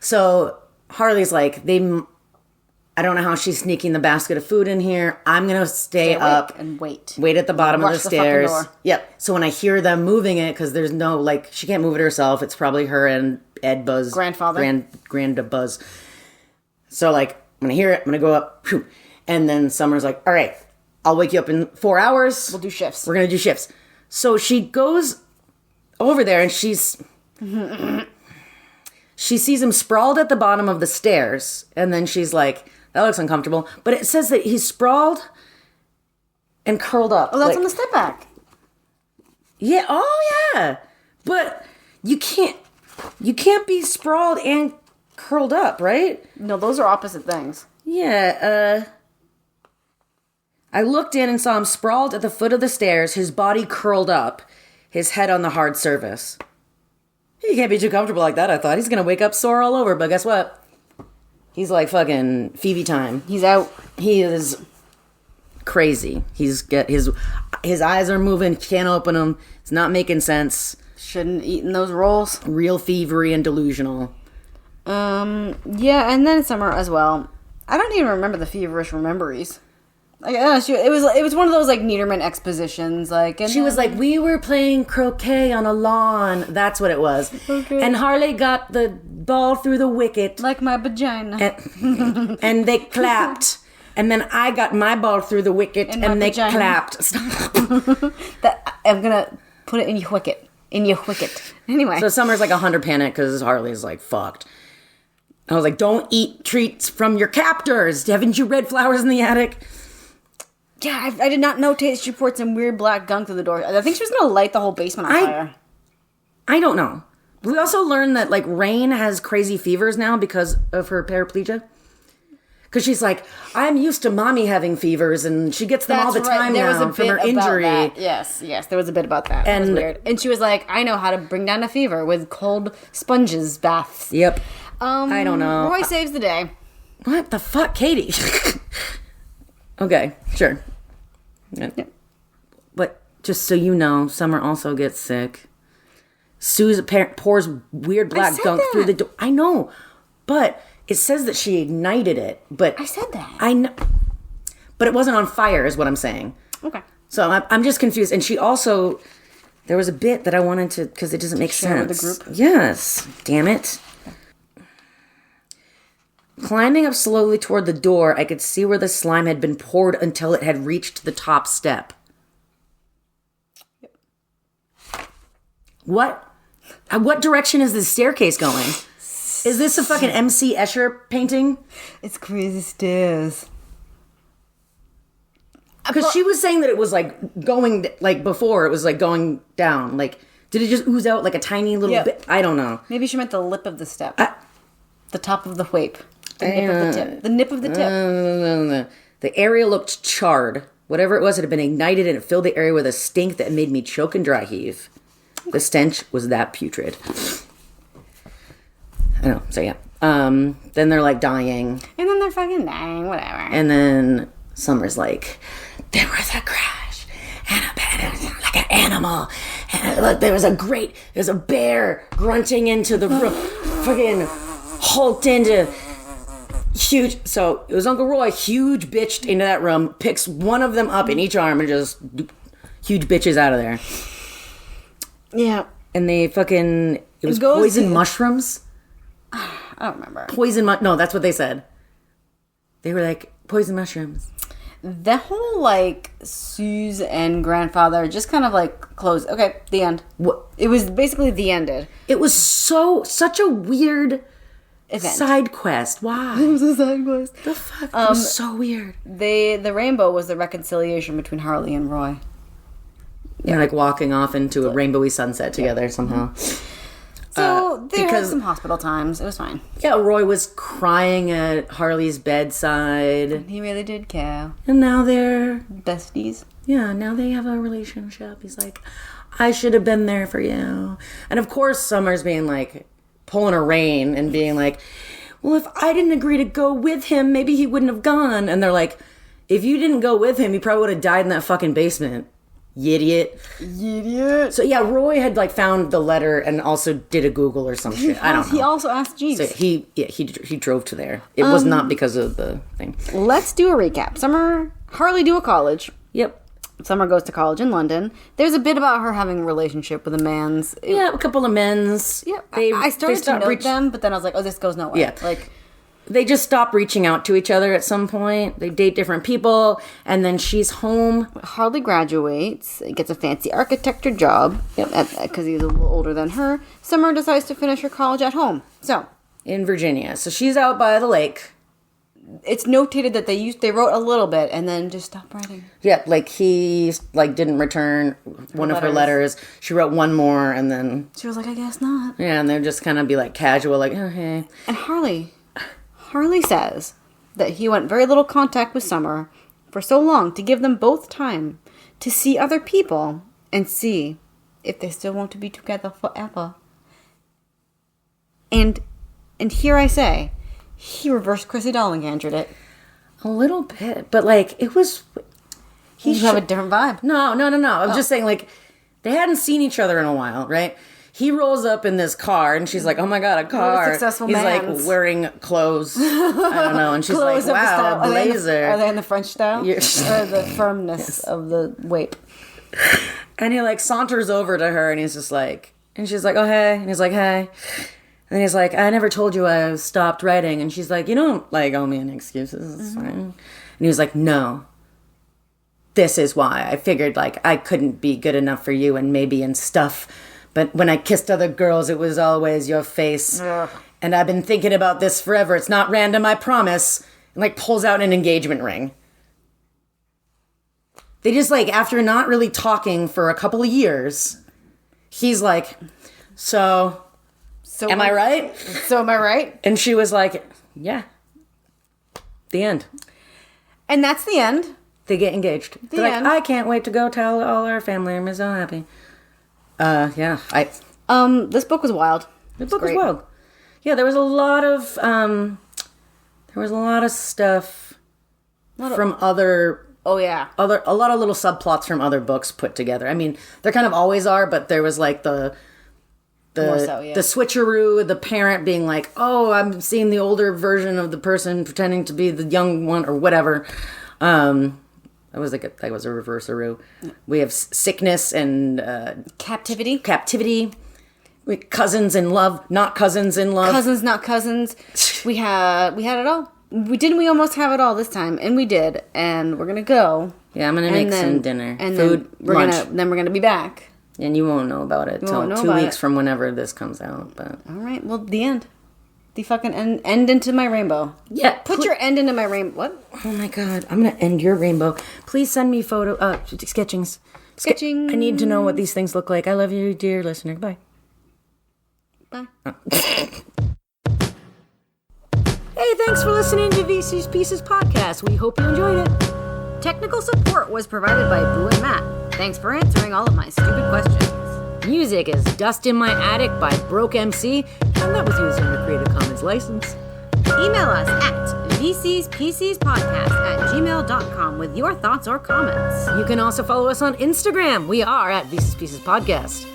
So Harley's like, I don't know how she's sneaking the basket of food in here. I'm going to stay up and wait at the bottom of the stairs. Door. Yep. So when I hear them moving it, because there's no, like, she can't move it herself. It's probably her and Ed Buzz. Grandfather. Granda Buzz. So, like, when I hear it, I'm going to go up. Whew, and then Summer's like, all right, I'll wake you up in 4 hours. We'll do shifts. We're going to do shifts. So she goes over there and she sees him sprawled at the bottom of the stairs. And then she's like, that looks uncomfortable. But it says that he's sprawled and curled up. Oh, that's on the step back. Yeah. Oh, yeah. But you can't be sprawled and curled up, right? No, those are opposite things. Yeah. I looked in and saw him sprawled at the foot of the stairs, his body curled up, his head on the hard surface. He can't be too comfortable like that, I thought. He's going to wake up sore all over, but guess what? He's like fucking Phoebe time. He's out. He is crazy. His eyes are moving, can't open them. It's not making sense. Shouldn't have eaten those rolls. Real thievery and delusional. Yeah, and then Summer as well. I don't even remember the feverish rememberies. Like, it was one of those like Niederman expositions. Like, and She was like, we were playing croquet on a lawn. That's what it was. Okay. And Harley got the ball through the wicket. like my vagina. And they clapped. And then I got my ball through the wicket In my and they vagina. clapped. Stop. I'm gonna put it in your wicket. Anyway. So Summer's like 100 panic because Harley's like fucked. I was like, don't eat treats from your captors. Haven't you read Flowers in the Attic? Yeah, I did not notate she poured some weird black gunk through the door. I think she was gonna light the whole basement on fire. I don't know. We also learned that like Rain has crazy fevers now because of her paraplegia. Because she's like, I'm used to mommy having fevers, and she gets them all the time now from her injury. Yes, there was a bit about that. That was And- weird. And she was like, I know how to bring down a fever with cold sponges baths. Yep. I don't know. Roy saves the day. What the fuck, Katie? Okay, sure. Yeah. But just so you know, Summer also gets sick. Suze pours weird black said gunk through the that. door. I know, but it says that she ignited it. But I said that. I know, but it wasn't on fire, is what I'm saying. Okay. So I'm just confused. And she also, there was a bit that I wanted to, because it doesn't make share sense. with the group? Yes, damn it. Climbing up slowly toward the door, I could see where the slime had been poured until it had reached the top step. What direction is this staircase going? Is this a fucking MC Escher painting? It's crazy stairs. Because she was saying that it was like going, like before, it was like going down. Like, did it just ooze out like a tiny little bit? I don't know. Maybe she meant the lip of the step. The top of the whip. The nip of the tip. The nip of the tip. The area looked charred. Whatever it was, it had been ignited and it filled the area with a stink that made me choke and dry heave. The stench was that putrid. I know, so yeah. Then they're like dying. And then they're fucking dying, whatever. And then Summer's like, there was a crash and a panic, like an animal. And look, there was a bear grunting into the room. Fucking hulked into huge. So it was Uncle Roy, huge bitched into that room, picks one of them up in each arm and just huge bitches out of there. Yeah. And they fucking, it was goes poison to- mushrooms. I don't remember. No, that's what they said. They were like, poison mushrooms. The whole, like, Suze and grandfather just kind of, like, closed. Okay, the end. What? It was basically the ended. It was such a weird Event. side quest. Why? It was a side quest. The fuck? It was so weird. The rainbow was the reconciliation between Harley and Roy. They're like walking off into a rainbowy sunset together somehow. So they had because- some hospital times. It was fine. Yeah, Roy was crying at Harley's bedside. He really did care. And now they're, Besties. now they have a relationship. He's like, I should have been there for you. And of course, Summer's being like, pulling a Rain and being like, well, if I didn't agree to go with him, maybe he wouldn't have gone. And they're like, if you didn't go with him, he probably would have died in that fucking basement. You idiot. So yeah, Roy had like found the letter and also did a Google or some shit. I don't know. He also asked Jeeves. So he drove to there. It was not because of the thing. Let's do a recap. Harley do a college. Yep. Summer goes to college in London. There's a bit about her having a relationship with a man's. Yeah, a couple of men's. Yeah, I started to note them, but then I was like, oh, this goes nowhere. Yeah. Like, They just stop reaching out to each other at some point. They date different people, and then she's home. Harley graduates, gets a fancy architecture job, because he's a little older than her. Summer decides to finish her college at home. So, In Virginia. So she's out by the lake. it's notated that they wrote a little bit and then just stopped writing. Yeah, like he like didn't return one of her letters. She wrote one more, and then She was like, I guess not. yeah, and they'd just kind of be like casual, like, oh, hey. And Harley says that he went very little contact with Summer for so long to give them both time to see other people and see if they still want to be together forever. And here I say, he reversed Chrissy Dollingangered it. A little bit, but like it was. He should have a different vibe. No. I'm just saying, like, they hadn't seen each other in a while, right? he rolls up in this car, and she's like, "Oh my god, a car!" successful He's man's. like wearing clothes. I don't know, and she's Clothes like, of the "Wow, style. a blazer." Are they in the French style? Yeah. Or the firmness of the wape? And he like saunters over to her, and he's just like, and she's like, "Oh hey," and he's like, "Hey," and he's like, "I never told you I stopped writing," and she's like, "You don't like owe me any excuses, it's fine." And he was like, "No, this is why I figured like I couldn't be good enough for you, and maybe in stuff, but when I kissed other girls, it was always your face, and I've been thinking about this forever. It's not random, I promise." And like pulls out an engagement ring. They just like, after not really talking for a couple of years, he's like, so am I right? So am I right? And she was like, yeah. The end. And that's the end. They get engaged. They're like, end. I can't wait to go tell all our family. I'm so happy. Yeah. This book was wild. The book was wild. Yeah, there was a lot of stuff from other. Oh yeah. A lot of little subplots from other books put together. I mean, there kind of always are, but there was like the More so, yeah. the switcheroo, the parent being like, "Oh, I'm seeing the older version of the person pretending to be the young one," or whatever. That was a reverse-aroo. We have sickness and Captivity. Cousins in love, not cousins in love. Cousins, not cousins. We had it all. We almost have it all this time, and we did. And we're gonna go. Yeah, I'm gonna make some dinner, and food, then lunch. we're gonna be back. And you won't know about it till 2 weeks from whenever this comes out. But All right. Well, the end. The fucking end into my rainbow. yeah, Put your end into my rainbow. What? Oh my god, I'm gonna end your rainbow. Please send me sketchings. Sketching. I need to know what these things look like. I love you, dear listener. Bye. Bye. Hey, thanks for listening to VC's Pieces podcast. We hope you enjoyed it. Technical support was provided by Boo and Matt. Thanks for answering all of my stupid questions. Music is Dust in My Attic by Broke MC, and that was used under Creative Commons license. Email us at vcspiecespodcast@gmail.com with your thoughts or comments. You can also follow us on Instagram. We are at VC's Pieces Podcast.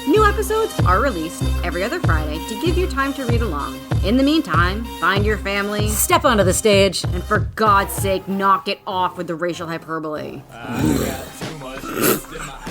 New episodes are released every other Friday to give you time to read along. In the meantime, find your family. Step onto the stage. And for God's sake, knock it off with the racial hyperbole. I got too much dust in my